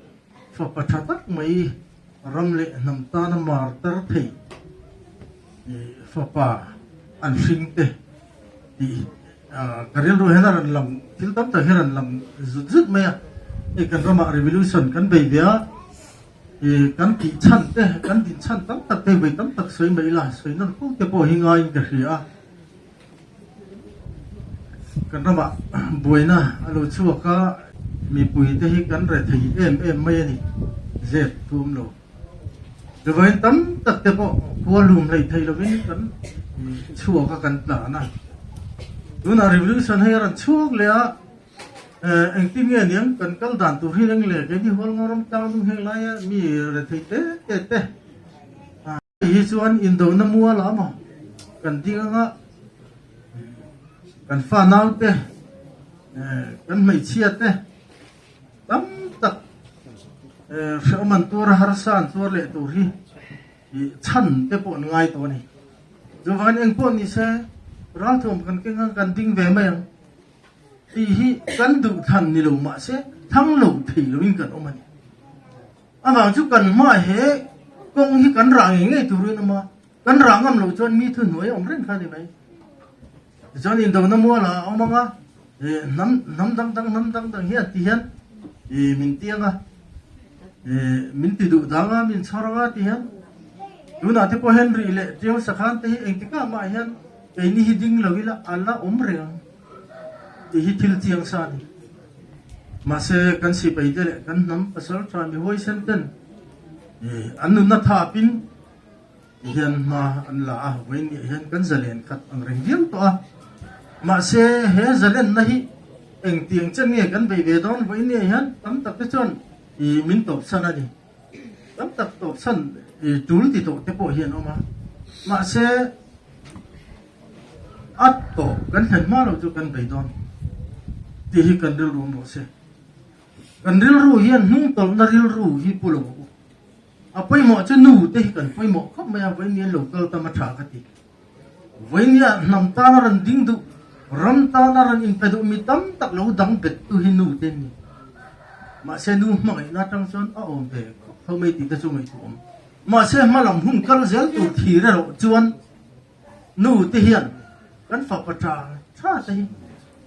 ฝากชัดไม่รำเละน้ำตาลมาร์ตร์เทฝากป่าอันสิงเตะที่การเรื่องรู้เห็นอะไรลำทิลตั้มแต่เห็นอะไรลำจุดๆไม่อะกันรำมาเรวิลูชันกันไปเดียกันที่ชั้นเตะกันที่ชั้นตั้งแต่เตะไปตั้งแต่สวยไม่ละสวยนั่นพวกเตะพอหิงไงกันเสียกันรำมาบวยนะเราชัวก็มีปุ๋ยเตะกันเรทีเอ็มไม่นี่เจ็ดทุ่มโลแต่ว่าตั้งแต่เตะพอหัวลุ่มเลยไทยเราไม่นี่กันชัวก็กันตานะดูน่ารีวิวฉันให้รันชัวเลยอ่ะเอ็งที่มีเนี่ยกันกัลดันตัวที่เรื่องเล็กที่หัวงอรมตาลุงเฮงไล่มีเรทีเตะฮิจวันอินโดน้ำมัวล้อมกันที่งั้นกันฟ้าหนาวเตะกันไม่เชียเตะตั้มตักเชื่อมันตัวหาร์สันตัวเล็กตัวที่ชั้นเตะปนง่ายตัวนี้จะวันเองปนนี่เสียเราทำกันกันดิ้งเวมยังที่กันดูทันนี่ลงมาเสียทั้งลงที่ลงกันออกมาบางชุกันมาเหกงที่กันร่างยังไงตัวนี้นะมากันร่างมันเราจนมีทุนหน่วยอมเร่งขาได้ไหมจนอินโดน้ำมัวละเอามาน้ำดังเฮียที่เห็นมินเตียงมินติดูดังมินชาร์กที่เห็นดูน่าที่พอเห็นรีเล่เจ้าสักครั้งที่เองที่ก้ามาเห็นไอ้นี่ฮิดิ้งเราวิละอัลลาอมเร่งที่ทิลที่ยังสานมาเสกันสิไปเดะกันน้ำภาษาทรานมีห้อยเส้นกันอันนู้นน่าท้าปินเห็นมาอันละเว้นเห็นกันเจริญขัดอันเร่งเดียวตัวมาเสเฮเจริญนะฮิเองเตียงเจนี่กันไปเวดอนเว้นเห็นตั้มตักเจ้ามินตบสันนี่ตั้มตักตบสันจูลที่ตบเตปเห็นออกมาเสอัดโตกันเห็นมาเราจูกันไปดอนที่กันเรื่องรู้เสียกันเรื่องรู้ยันนุ่งตอนนั้นเรื่องรู้ที่พูดว่าไปหมอจะนู่ที่กันไปหมอเขาไม่เอาไว้เนี่ยลูกเราต้องมาถากติไว้เนี่ยน้ำตาหนันดิ้งดูรำตาหนันอินไปดูมีตั้มตักเราดังเป็ดตัวหินู่เต็มนี่มาเสนู่มาไอ้นัดจังสันอ้อมเด็กเขาไม่ติดจะช่วยตัวมาเสมาลำหุ่นกันเซลตัวทีเราจวนนู่ที่เฮียนกันฝากประจาชาติ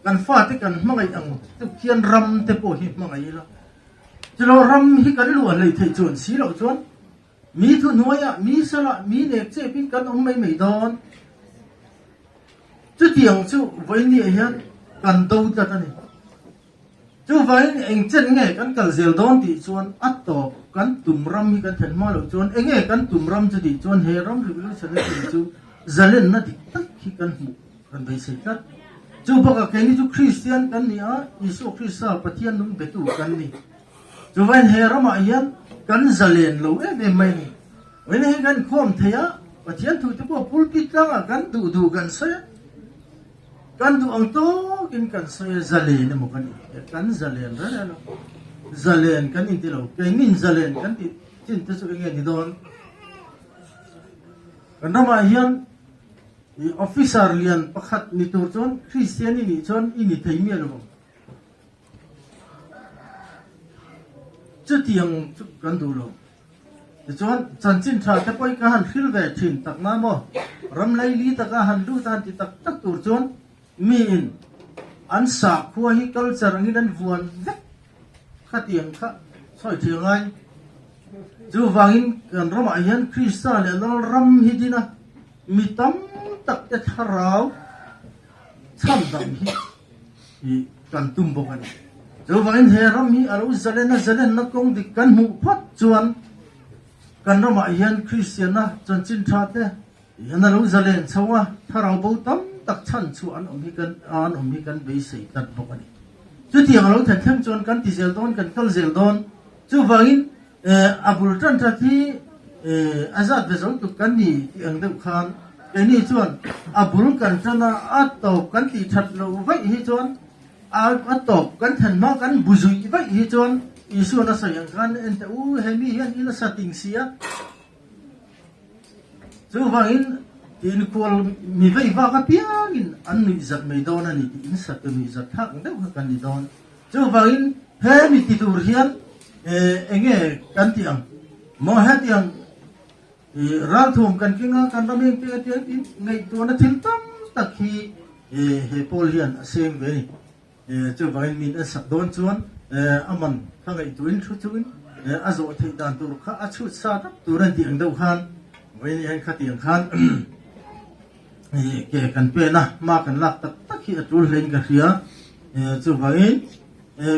กันฟาดกันมั่งไอ้อังจะเขียนรำเตปโอหิมั่งไอ้ละจะเรารำให้กันล้วนเลยที่จวนสีเราจวนมีทุนหัวยมีสละมีเด็กเจ็บพิกันอมไม่ดอนจุดเดียวจู่ไว้เนี่ยเห็นกันดูจัดนี่จู่ไว้เองเจนไงกันกันเซลดอนที่จวนอัดต่อกันตุ่มรำให้กันเห็นมาเราจวนเองไงกันตุ่มรำจะดีจวนเฮรำหรือว่าฉันจะจู่จะเล่นนั่นดิตั้งให้กันหูกันไปเสียกันจู่พวกกันนี่จู่คริสเตียนกันนี่ยิสุคริสต์ปฏิญาณนุ่มเบตุกันนี่จู่ไว้เฮรำมาเห็นกันจะเล่นเราไม่นี่วันนี้กันข้อมเทียปฏิญาณถูกที่พวกพูดพิจารณากันดูกันเสียกันดูอังโตกินกันเสียจะเล่นนี่มันกันจะเล่นแล้วนะจะเล่นกันนี่ที่เราเก่งนี่จะเล่นกันที่จินตสุขเงี้ยนี่โดนกันทำไมเห็นออฟฟิศเรียนประคัดนิตัวจนคริสเตียนนี่จนอินิทัยมีอะไรบ้างจุดยังจุดกันดูโลจนจันจินชาจะไปกันหันฟิลเวทินตักน้ำบ่รำไลลีตักหันดูตันที่ตักตัวจนมีอินอันสักหัวฮิคัลจารังนั้นวนเวกขัดยังขัดสอยเทียงไง จูวางกันรมายันคริสต์เลลรัมฮิดินะมีตั้มตักจะทาราวช่ำดำฮิกันตุ่มบกันจูวางเฮรัมฮิอาลูซาเลนนักกงดิกันหูพัดจวนกันรมายันคริสเตียนะจนจินทาเตยันอาลูซาเลนชาวทาราวบูตั้มตักชันชวนอมฮิกันเบสิตัดบกันจุดที่เราแข่งจวนกันที่เซลดอนกันกัลเซลดอนจูวางอับรุตันที่อาซาดเวซอนตุกันนี่ที่อังเดบขานนี่ชวนอับรุกันจันอัตตบกันที่ทัดโลไว้ฮิจวนอัตตบกันทันมากันบุจุยไว้ฮิจวนอิสุนัสยังกันเอ็นต์เฮมียันอินสติงเสียจูวางอินควอลมีไว้ว่ากับเปียกินอันนี้จัดไม่โดนนี่อินสติมีจัดทักเดบกันนี่โดนจูวางเฮมีติดูเรียนเองกันที่อังมอเหตุอังรักทุ่มกันกินกันรำเองเตี้ยไงตัวนั้นทิ้งตั้มตักฮีเฮโพลียนเซมเวนี่จะไปมีสักโดนชวนอามันข้างไอตัวนี้ชุดอาจจะทิ้งดันตัวข้าอาชุดซาดตัวนั้นที่อังเดาขันเวนี่ให้ขัดยังขันเกี่ยกันเป็นนะมากันลักตักฮีอัตุลเล่นกันเสียจะไป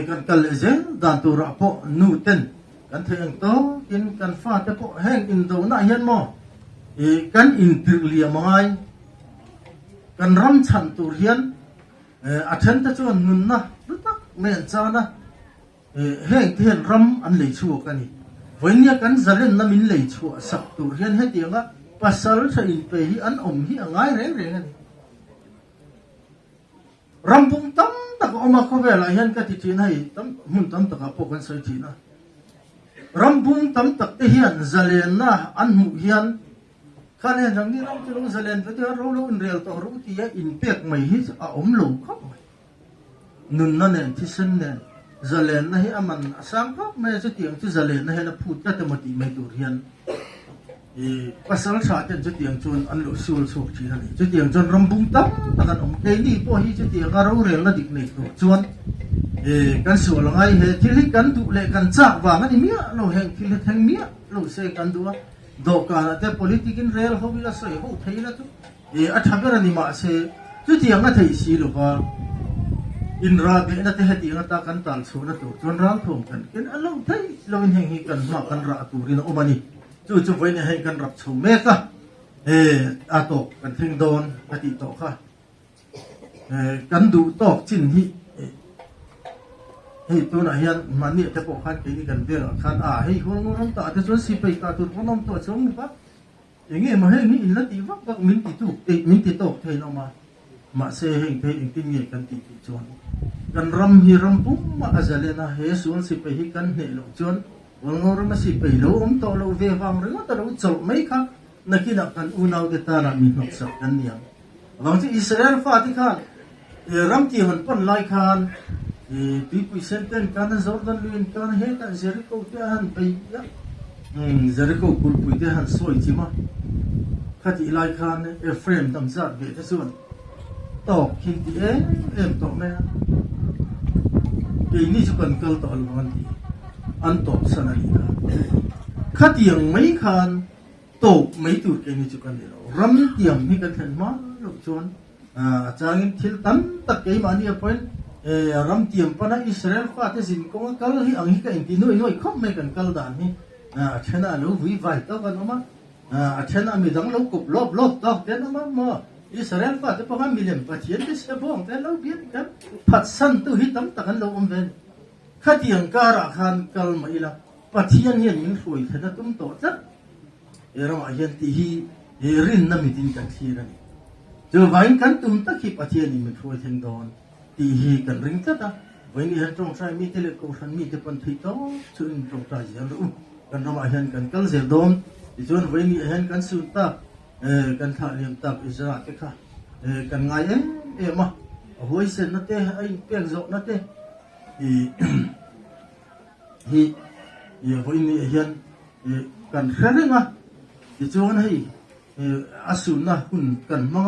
กันกัลเซดันตัวระปนูเต็นกันเทียงโตกินกันฟาดปแห้งอินโดน่าเห็นมั้ยกันอินทิเลียมังกันรำชันตัวเรียนอาเทนต์จะวนนุนนะรู้ตักเมนจานะแห้งที่เห็นรำอันเลยชัวกันนี่วันนี้กันจะเล่นน้ำมินเลยชัวสักตัวเรียนให้เดียงอ่ะภาษาใช้อินไปที่อันอมที่ง่ายเร่งนี่รำบุงตั้มตะกอมาเขาเวลาเห็นกันที่ที่ไหนตั้มหุ่นตั้มตะกปกันใส่ที่นะรำบุงตั้มตะเฮียนจะเล่นนะอันมุเฮียนข้าเนี่ยจังนี้รำจะรู้จะเล่นไปที่เราอินเรียลต่อรู้ที่อินเปียกไม่ฮิตอมลงครับนุนนั่นเองที่เส้นเนี่ยจะเล่นนะให้อามันสังครับไม่จะเตียงที่จะเล่นนะให้เราพูดจะทำมาตีไม่ตัวเฮียนภาษาชาติจะเตียงจนอันลุสูลสุขที่นั่นจะเตียงจนรำบุงตั้มตะกันอมเดนี่พอฮิจะเตียงเราเรียนนะดิกนี่ตัวจวนกันส่วนละไงเหตุที่กันดูแลกันจากว่ามันมีอะเราเห็นที่เห็นมีอะเราเสกกันดูว่าดอกการแต่ political real เขาวิลาสวยเขาไทยละทุกอัฐบาลนี่มาเสจุดที่ยังไงที่สิลูกว่าอินราเบนั่นที่เหตุยังตากันตัลสูนะตัวจนร่างทงกันกันเราไทยเราเห็นกันมากันรักตัวรินอมานี่จู่ๆไปเนี่ยให้กันรับชมเมกะอาตกกันทิ้งโดนปฏิโตค่ะกันดูตอกจินที่ให้ตัวไหนยันมันเนี่ยจะปกขันกินกันเบี้ยขันให้คนงงต่อจะชวนสิไปการตัวคนงตัวชงปั๊บอย่างเงี้ยมาให้นี่อินละตีวักก็มินติตุมินติโตเทนออกมาเสให้เทอินติเงี้ยกันติชวนกันรำฮิรำปุ๊บมาอาจจะเลนะเฮชวนสิไปให้กันเหลวชวนวันงรมาสิไปโลโตโลเวฟังเรื่องแต่เราจบไม่ค่ะนักกินกันอุณาวเดตารามินกสักกันเนี่ยบางทีอิสราเอลฟาติกันรำที่มันปนลายคันปีปุยเซนเตนการจอร์แดนลุยการเฮกันเจริโกเตหันไปยะเจริโกกุลปุยเตหันสวยจิมาขัดอีลายคันเฟรมตั้มจัดเบตส่วนตอกหินที่ตอกแม่ปีนี้จะเป็นเกลตอลวันที่อันตอกสนาลีนะขัดยังไม่คันตอกไม่ตูดแกนี่จะกันเดียวรำที่ยังไม่กันเห็นมาลูกชวนจางทิลตันตักเกยมานี่พอยรำเตียมปนอิสราเอลข้าที่สินกงกัลที่อังกฤษอินทิโน่เขาไม่กันกัลดานนี่เช่นนั้นเราวิวัยต่อกันมาเช่นนั้นมีดังเรากบลบต่อเดี๋ยวมาอิสราเอลข้าที่พวกมันมีเรื่องปัจจัยที่เสียบ้องแต่เราเบียดกันพัดสันตุหิตัมตักันเราอมเป็นข้าที่ยังการะขันกัลมาอีละปัจจัยนี้มันช่วยเท่านั้นตุ้มโตจัดเราอายันที่รินน้ำมิดินกันที่นั่นจะไว้กันตุ้มตะกี้ปัจจัยนี้มันช่วยเท่านั้นที่ฮีกันริงจัดวันนี้ตรงใจมีเทเลโกชันมีเดปันทิโต้ซึ่งตรงใจยังรู้กันเราเห็นกันกันเสียดมที่ส่วนวันนี้เห็นกันสุดตากันท่าเรียมตาอิสระเค่ะกันไงมาหัวเส้นนั่นเองไอ้เปียกโจนั่นเองฮีวันนี้เห็นกันแค่ไหนมาที่ส่วนให้อาสุนะคุณกันมั้ง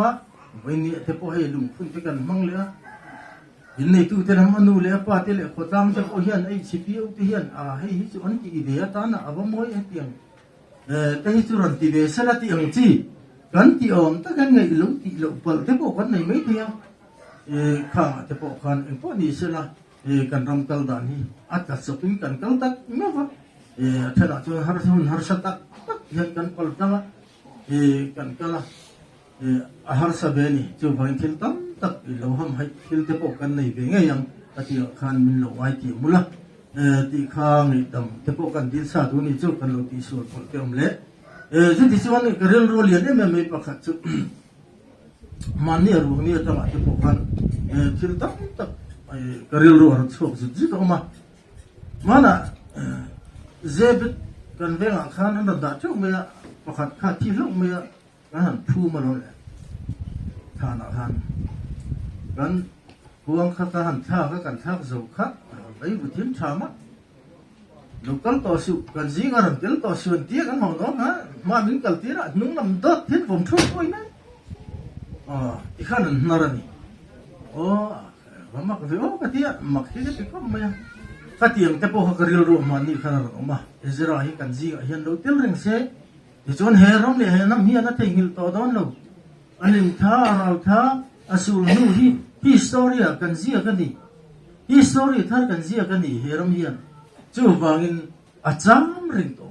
วันนี้เทปให้ลุงคุณไปกันมั้งเลย in nei tu te ram anu le pa te le khotang te ko hian ai CPU te hian hei hi chu an ki idea ta na avamoi e tiang te hi chu ran ti ve sala ti ang chi kan ti om ta kan ngai lu ti lo pal te po kan nei mai thia kha te po khan en po ni sala kan ram kal dan hi at shopping kan kal tak ma va thana chu har sun har sa tak hian kan pal tanga kan kala har sa be ni chu vain thil tam tak i lo ham hai thil te po kan nei ve nge yang ati khan min lo ai ti mula ti khang ni dam te po kan dil sa du ni chu kan lo ti sur pol ke om le ju ti chuan ka rel ro lian me me pakhat chu man ni ru ni ta ma te po kan thil tam tak ka rel ro ar chok ju ji to ma mana zebet kan venga khan an da chu me pakhat kha ti lo me kan thu ma lo le thana han kan huang kha ka han tha ka kan thak zo kha ai bu thim chama lokal to su kan zinga ran tel to su ti kan ho no ha ma min kal ti ra nung nam dot thin vom thu oi na i khan na ra ni ma ka o ka ti ma ki ti ko ma ka ti ang te po ka ril ro ma ni khan ro ma ezra hi kan zinga hian lo tel reng se ti chon he rom le he nam hi na te ngil to don lo anin tha rau tha asul nu hi historia kan zia kan ni history thar kan zia kan ni heram hian chu wangin acham ring to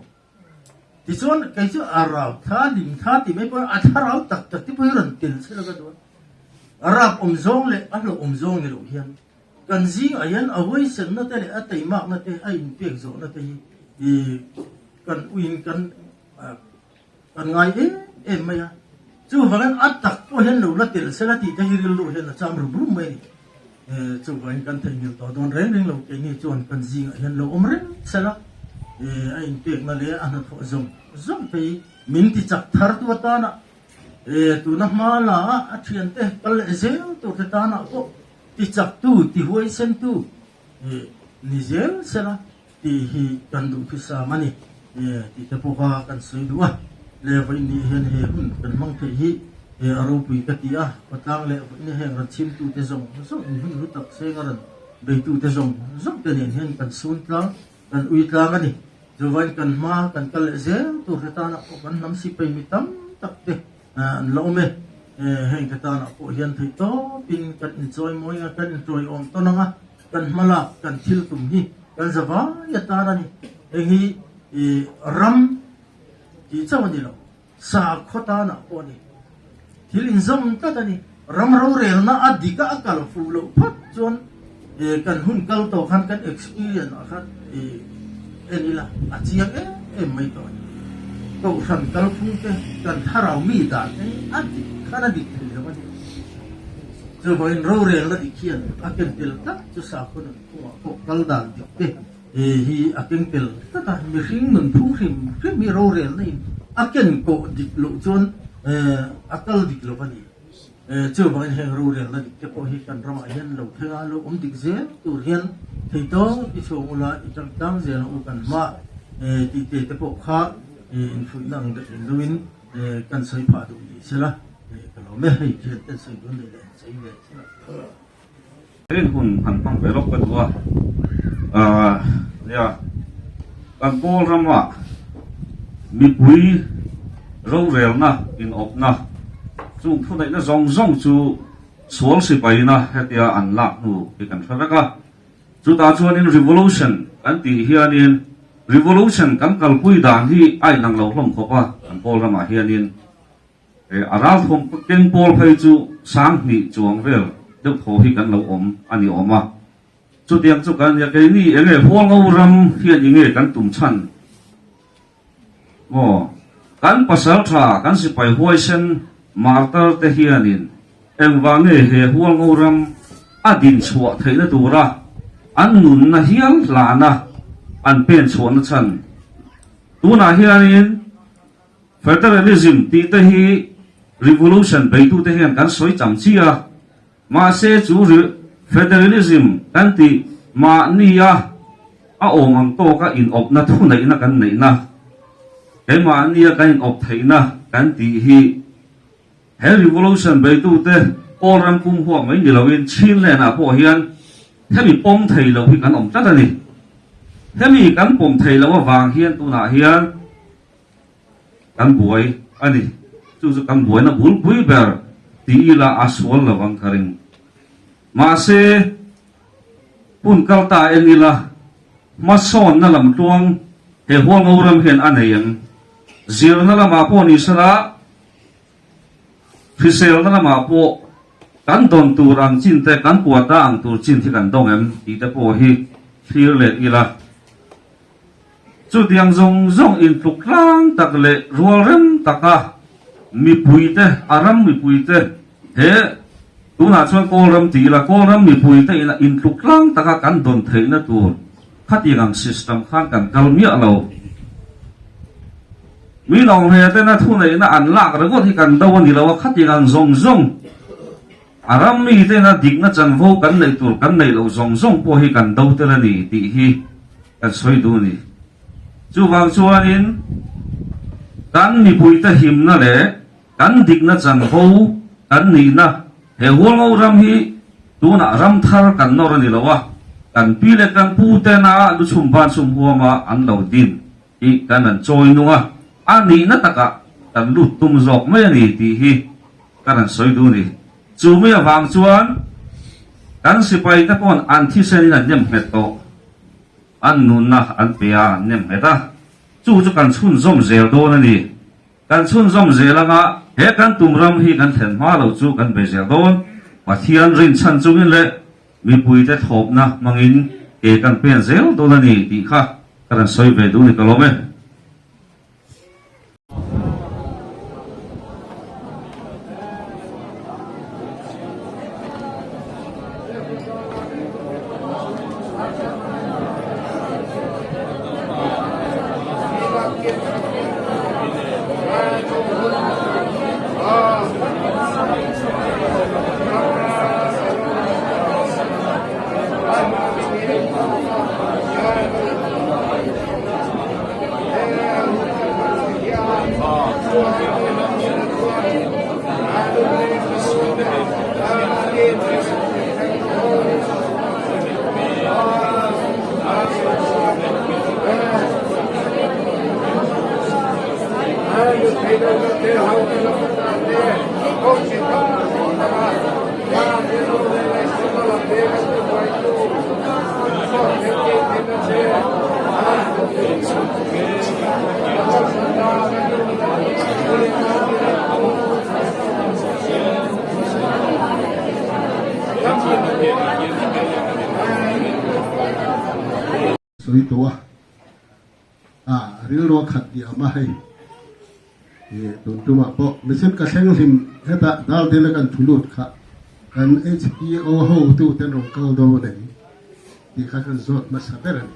ti chon kai chu arau tha lim tha ti mai por atharau tak tak ti poiran til sela ka do arab zong le alo zong ni lo hian kan zi ayan awai sen na te le atai mak na te ai pek zo na te i kan uin kan ngai em maya chu wangin atak po hian lo la til sela ti ta hiril lo hian cham ru brum mai chu wangin kan thai ngil to don reng reng lo ke ni chon kan zi hian lo reng sela ai pek na le an tho zong pe min ti chak thar tu ta na tu na ma la a thian te kal zel tu ta na ko ti chak tu ti huai sen tu ni zel sela ti hi kan du tu sa mani ti te po ka kan sui duwa le vai ni hian he hun kan mang the hi aro pui ka ti a patang le ni he ran chim tu te zong hun ru tak se ngaran be tu te zong te nen hian kan sun tlang kan ui tlang ani jowan kan ma kan kal zel tu ta na ko kan nam si pe mi tam tak te an lo me heng ka ta na ko hian thei to pin kan enjoy moi kan enjoy om to na kan mala kan thil tum hi kan zawa ya ta na ni hi ram ti chaw ni lo sa khota na ko ni thil in zom ta ta ni ram ro rel na adika akal fu lo phat chon kan hun kal to khan kan experience khan enila achia mai to to san kal fu te kan tharau mi da ati khana dik le ma ni zo boin ro rel la dikhian aken tel ta chu sa ko ko kal dan dik te hi aken tel ta mi ring nun thu rim mi ro rel ni aken ko dik lo chon akal dik lo pani chu bang he ro rel la dik te ko hi kan rama hian lo thega lo dik ze tu hian thei to i chong ula i chang tang ze u kan ma ti te po kha in fu nang de luin kan sai pha du ni sela kan lo me hei je te sai du le sai le rin hun han pang ve lok ka tua ya kan pol rama mi pui ro rel na in op na chu phu dai na zong chu sual si pai na hetia an la nu ki kan thara ka chu ta chuan in revolution an ti hianin revolution kan kalpui dan hi ai nang lo hlom khopa kan pol rama hianin aral thom ken pol phai chu sang ni chuang vel deuh tho hi kan lo om ani oma chu tiang chu kan ya ke ni enge huang au ram hian inge kan tum chan kan pasal tha kan si pai huai sen martar te hianin engwange he huang au ram adin chhuwa theina tura an nun na hial lana an pen chhuan chan tuna hianin federalism ti te hi revolution beitu te hian kan soi cham chia ma se chu federalism kan ti ma nia a ong ang to ka in op na thu nei na kan nei na ke ma nia kan in op theina kan ti hi he revolution beitu te โอรัมกุมหัวไม่นี่เราเองชินเลยนะพวกเฮียนถ้ามีปมไทยเราพิการอมจัดนี่ถ้ามีกันปมไทยเราว่าวางเฮียนตัวหน้าเฮียนกันบวยอันนี้จู่ๆกันบวยนะบุลบุยเบอร์ตีละอาสวลละวังคาริงมาเสปุ่นกัลตาเอ็นี่ละมาสอนนั่นลำตวงเฮหัวงูรำเห็นอันไหนยังซีรนั่นละมาพวนิสระพิเศษนั่นละมาพวกันตอนตัวรังจินแต่กันปวดตาอังตัวจินที่กันต้องเอ็มตีแต่พวฮีฟิลเลตอีละจุดยังจงอินทุกครั้งตักเละรัวเร่มตักะมีปุยเตอารมมีปุยเตเฮตัวน่าชวนโกรมตีละโกรมมีปุยเตอินทุกครั้งตักะกันตอนเทนตัวขัดยังซิสเต็มข้างกันกัลมีเรามีน้องเฮเตนะทุนในนะอันลากระก็ที่กันดวันนี้เราว่าขัดยังจงอารมมีเตนะดิกนะจันโฟกันในตัวกันในเราจงพอให้กันดาวเตระนี่ตีฮีกันสวยดูนี่จู่บางส่วนนี้กันมีปุยเตหิมนั่นแหละกันดิกนะจันโฟกันนี่นะเฮหัวเรารำฮีตัวน่ะรำทาร์กันนอรนี่เราว่ากันปีเล็กกันพูดแต่นะดูชุมบ้านชุมหัวมาอันเหล่าดินอีกกันนั่นจอยนัวอันนี้นะตะกะกันลุดตุ้มจอกไม่นี่ตีฮีกันนั่นสวยดูนี่จู่ไม่ฟังชวนกันสิไปตะปอนอันที่เซนินันเนียมเฮตโตอันนู้นนะอันเปียเนียมเฮตาจู่จะกันชุนจอมเซลโดนั่นนี่กันชุนจอมเซลละงะเฮกันตุมรำฮีกันเห็นมาเราจู่กันไปเซลโดนว่าเทียนรินชันจู่นี่เลยมีปุยแต่ทบนะมังอินเอกันเป็นเซลตัวนี้ดีค่ะกันสวยไปดูนี่ก็รู้ไหมสวยตัวเรื่องรอขัดเดียวมาให้ตัวมาปะไม่ใช่กระเซ็งหิมแค่ดาวเดลกันทุลุดค่ะกัน HPO หูตัวเต็นรงเกลโดเลยที่ข้ากันสดมาสับเปรน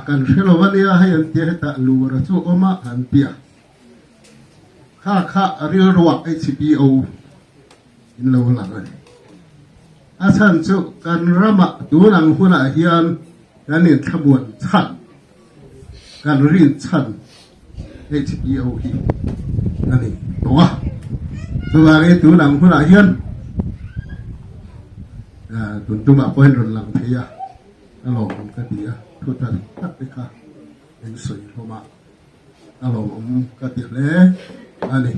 กันเชื่อวันนี้ให้อันเดียตะลูระจูอมาอันเปียข้าเรื่องรอ HPO อินโลหลังเลยอาจารย์จุกันรำดูหนังหุ่นอาเฮียนกันนี่ขบวนชันกันเรียนชัน HPO ฮีนั่นนี่ตัวนี้ดูหนังหุ่นอาเฮียนตุ่มป่วยรุนแรงเทียอารมณ์ก็ดีทุกท่านตัดไปค่ะเป็นสวยเข้ามาอารมณ์ก็ดีเลยอันนี้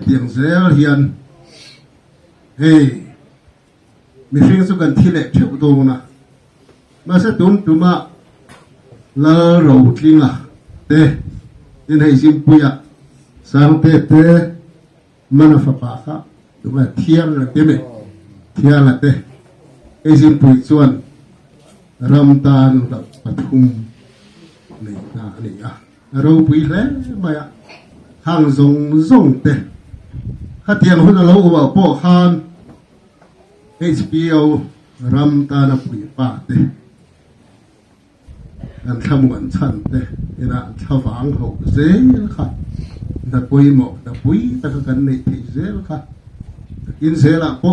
เตียงเซลเฮียนเฮ้มีสิ่งสุกันที่เล็กเท่าตัวนะมาเสตุนตุมาลาเราทิ้งอ่ะเตยินให้สิมปุยอ่ะสามเตมันฟ้าป่าค่ะตุมาเทียนละเตไหมเทียนละเตให้สิมปุยส่วนรำตาลกับปฐุมนี่นะนี่อ่ะเราปุยแล้วมาอ่ะห่างทรงเตข้าเทียนหุ่นเราว่าพวกฮาน HPO รำตาลปุยป่าเตอันขมวนชันเตนะชาวฝังเขาเซลค่ะแต่ปุยหมกแต่ปุยแต่กันในที่เซลค่ะกินเซลละโป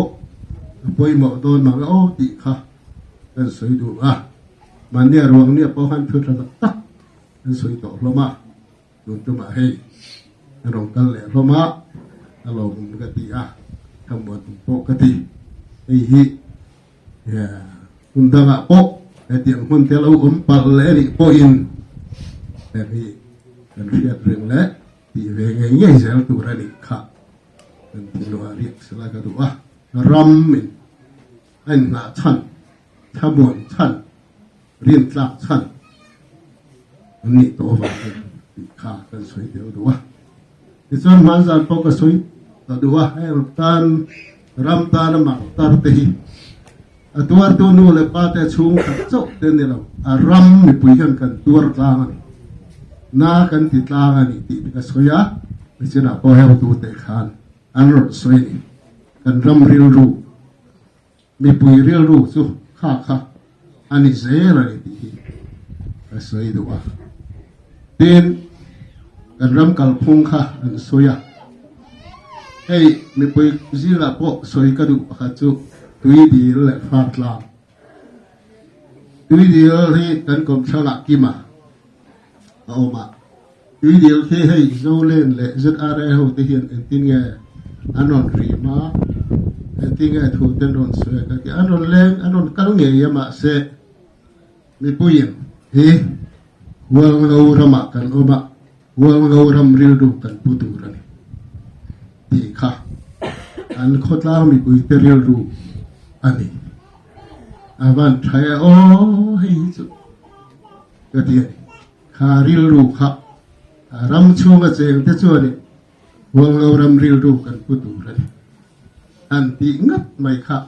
ปุยหมกโดนมาโอ้ติค่ะเป็นสวยดูมันเนี่ยรวงเนี่ยพอหันชุดระดับตักเป็นสวยต่อลงมาโดนตัวมาให้ลงกันแหล่ลงมาลงกันตี ทั้งหมดปกติไอ้ฮิคุณดังอ่ะปกไอ้เตียงคุณเตลเอาปัลเลยนี่ปอินแต่นี่กันเรียกเรื่องแล้วที่เวงเงี้ยเสียตัวระดิค่ะกันที่เราเรียกสลายกันตัวรำมินไอ้หน้าชั้นขบวนชั้นเรียนหลักชั้นอันนี้ตัวว่าติดขากันสวยเดียวดูว่าที่ส่วนมันจะปกสวยแต่ดูว่าให้รำตาลมาตาร์ตีตัวนู้นเลยป้าแต่ชุ่มขัดจบเดินเดียวรำมีปุยกันตัวกลางนี่น่ากันติดกลางนี่ติดกันสวยอ่ะไม่ใช่นะพอให้เราดูแต่ขานอันรถสวยนี่กันรำเรียวรู้มีปุยเรียวรู้สู้ค่ะอันนี้เสียเลยที่สวยดูว่าเดินกันรำกัลพงค่ะอันสวยอ่ะเฮ้ยมีปุยจีละพวกสวยกันดูขัดจุตุยดีเลยฟาดลาตุยดีเลยกันกบชนะกิมาเอามาตุยดีให้โซเลนเลยจุดอะไรเขาที่เห็นติงเงอันนนรีมาติงเงถูกเดินรอนสวยกันอันนนเล่นอันนนกันเงยมาเสมีปุยเฮ้วังเรารำกันเอามาวังเรารำเรียดูกันปุตุรันดีค่ะอันโคตรลามีปุยเตเรียดูอันนี้อาวันไทยโอ้ให้สุดก็ที่คาริลรูค่ะรำช่วงก็เจงแต่ช่วงนี้วังเรารำริลรูกันพูดดูเลยอันที่งัดไม่ค่ะ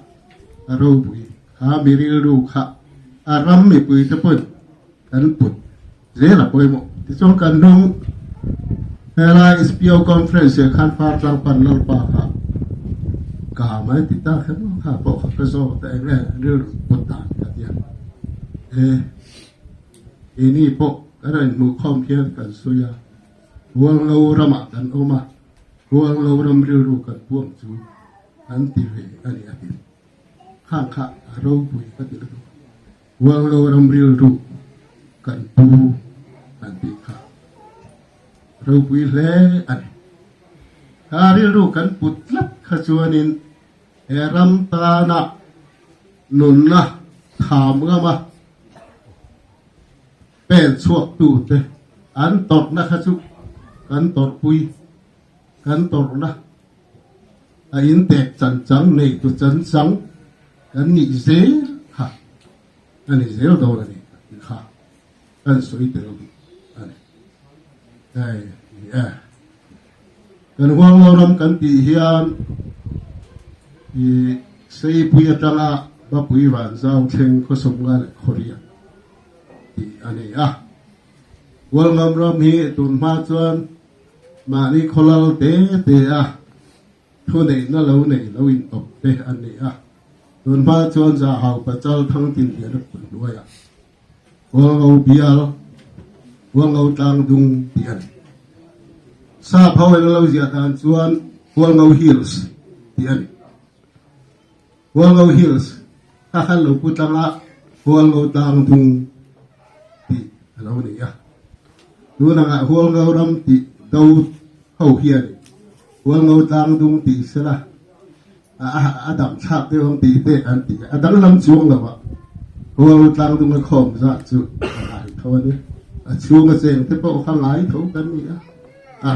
เราบุยขามีริลรูค่ะรำไม่ปุยตะปุ่นกันปุ่นเจ้าละปุยหมดที่ช่วงกันนุ่งเวลา SPO conference ขันฟ้าจังปันนัลปาค่ะกาไม่ติดตาครับข้าบอกกระโจนแต่แรกเรื่องปุตตานกันยังนี่พวกอะไรมือคอมเพียนกันสุยาวังเรารำกันออกมาวังเรารำเรียรู้กันพวกจูอันที่เวอันนี้อันนี้ข้างข้าเราปุยกันที่รู้วังเรารำเรียรู้กันปูอันที่ข้าเราปุยเล่อันนี้ข้าเรียรู้กันปุตลับขจวนินรำตาหนักนุนนะถามกันมาเป็นสวกตูเตอันตดนะครับจุกันตดปุยกันตดนะอินเตกจันจังในตุจันจังกันนี่เสียค่ะอันนี้เสียตัวนี่ค่ะอันสวยเดียวอันนี้กันว่างเรารำกันตีเฮียนใส่ปุยจังอ่ะบ้าปุยวันเจ้าเชงก็สมกันขอเรียนอันนี้วังเรารำฮีตุนมาจวนมานี่คนเราเตะทุนไหนนั่นเราอินตบเตะอันนี้ตุนมาจวนจะหาปัจจัยทั้งตินเดียร์ปุ่นด้วยวังเราเบียร์วังเราตังดุงเดียร์ซาพาวเราเสียตันจวนวังเราฮิลส์เดียร์วังเราฮิลส์ถ้าขันเราพูดตั้งวังเราตังดุงที่เราเนี่ยดูนะวังเรารำที่ดาวเขาเฮียนวังเราตังดุงที่สละอาดัมชาติเดียวตีเตะอันตีอาดัมลำช่วงแล้ววะวังเราตังดุงก็คอมซะจุดเขาเนี่ยช่วงก็เสียงที่พวกข้างหลังเขากันนี่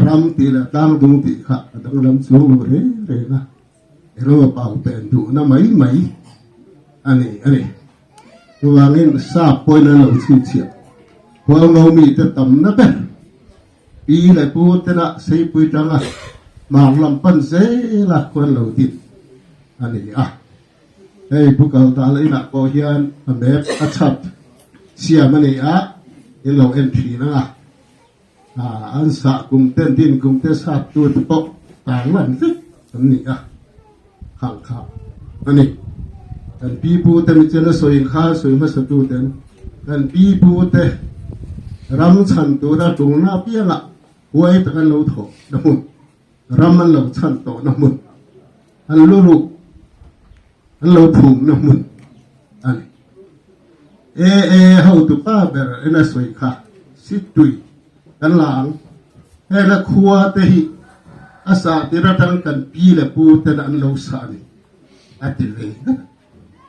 รำตีละตังดุงตีค่ะอาดัมลำช่วงเราเร่นะเราเป่าเป็นดูนะไหมอันนี้ระหว่างนี้ทราบปอยนั้นเราชื่อเชียวังเรามีแต่ต่ำนะเป็นปีเลยพูดแต่ละใส่ปุยจังมองลำปั้นเสียละคนเราติดอันนี้เฮ้ยพวกเราตาเลยนะก็เฮียนแบบชัดเสียมันนี่เห็นเราเอ็นทรีนะอันสะกุมเต้นดินกุมเต้นสับตัวตะปบต่างมันสิอันนี้ข้างอันนี้กันปีพูดแต่ไม่เจอสวยข้าสวยมาสตูเต็นกันปีพูดแต่รำชันตัวได้ตรงหน้าเปี้ยละหวยตะกันเราถกน้ำมันรำมันเราชันโตน้ำมันอันลูกอันเราผูกน้ำมันอันนี้เขาตุป้าแบบนั้นสวยค่ะสิตุยกันหลังให้ละครัวเตหิ อาสาที่เราทำกันปีและปูเตนันเราสานี่อัติเว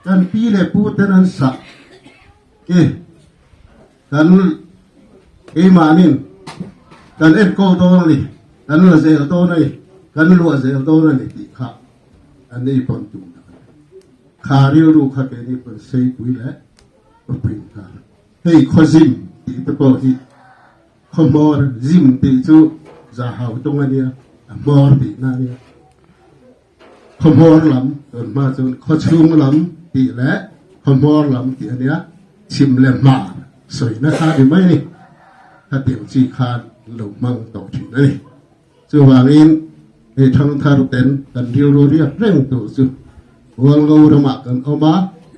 กันปีและปูเตนันสากันมานินกันโกโตนี่กันละเซลโตนี่กันลัวเซลโตนี่ติข้าอันนี้ปนจุงขาเรียวรูขาเกนี่เป็นเซปุยและเป็นการให้ขจิมติตะโกที่ขมอร์จิมติจูจะหาตรงนี้มอร์ตินานี่ขมอร์ลำจนมาจนขชุงลำติและขมอร์ลำติอันนี้ชิมเลมาสวยนะคะดีไหมนี่ถ้าเดี๋ยวจีคานหลงมังตกถึงนี่จู่วางอินไอ้ทั้งทารุเต็นกันเรียวเรียบเร่งตัวจู่วางเรารำมากันเอามา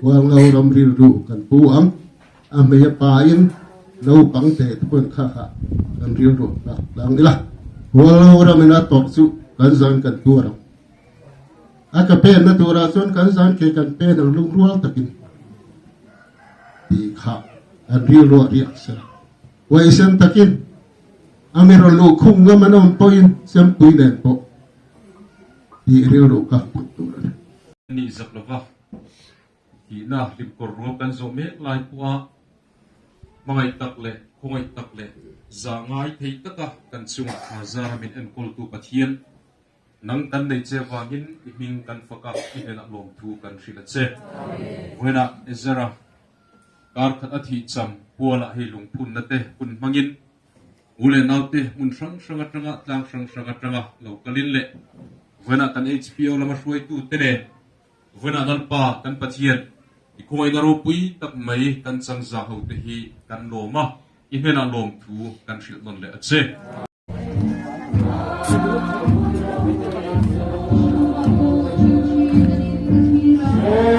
วางเรารำเรียวดูกันปูอัมเมียปาอินเราปังเตะทุกคนข้ากันเรียวดูละหลังนี้ละวางเรารำไม่น่าตกจู่กันสันกันตัวเราอากาเป็นนั่นตัวเราส่วนกันสันเกี่ยกันเป็นเราลุงรัวตะกินดีข้าอันเรียวเรียบเสียไว้เส้นตะกินอเมริกาลูกคุ้งก็มันเอาไปเส้นปุยเด่นปกดีเรียวกับตัวเรานี่สักละวะที่น่าริบกรวกันโซเมลายปัวมังตักเล่คงตักเล่จางไงที่ตะกะกันซุงมาจามินเอ็นโคลตูปัทเฮียนนังกันในเจ้าวามินอิมิงกันฟักกับอินเอ็นลมทูกันชิลเซเวน่าเอเซราการขัดอธิจำปัวละให้ลงพุนนัดเตพุนมังอินอุเลนเอาเตมุนสังสังกัดงะต่างสังสังกัดงะเรากลินเล่เวน่ากัน HPO ละมาช่วยตูเตเนเวน่านันปากันปัทเฮียนอีกคนนารปุยตักไม่กันสังจาหูเตฮีกันโลมาอินเอ็นลมทูกันชิลนนเล่เซOh,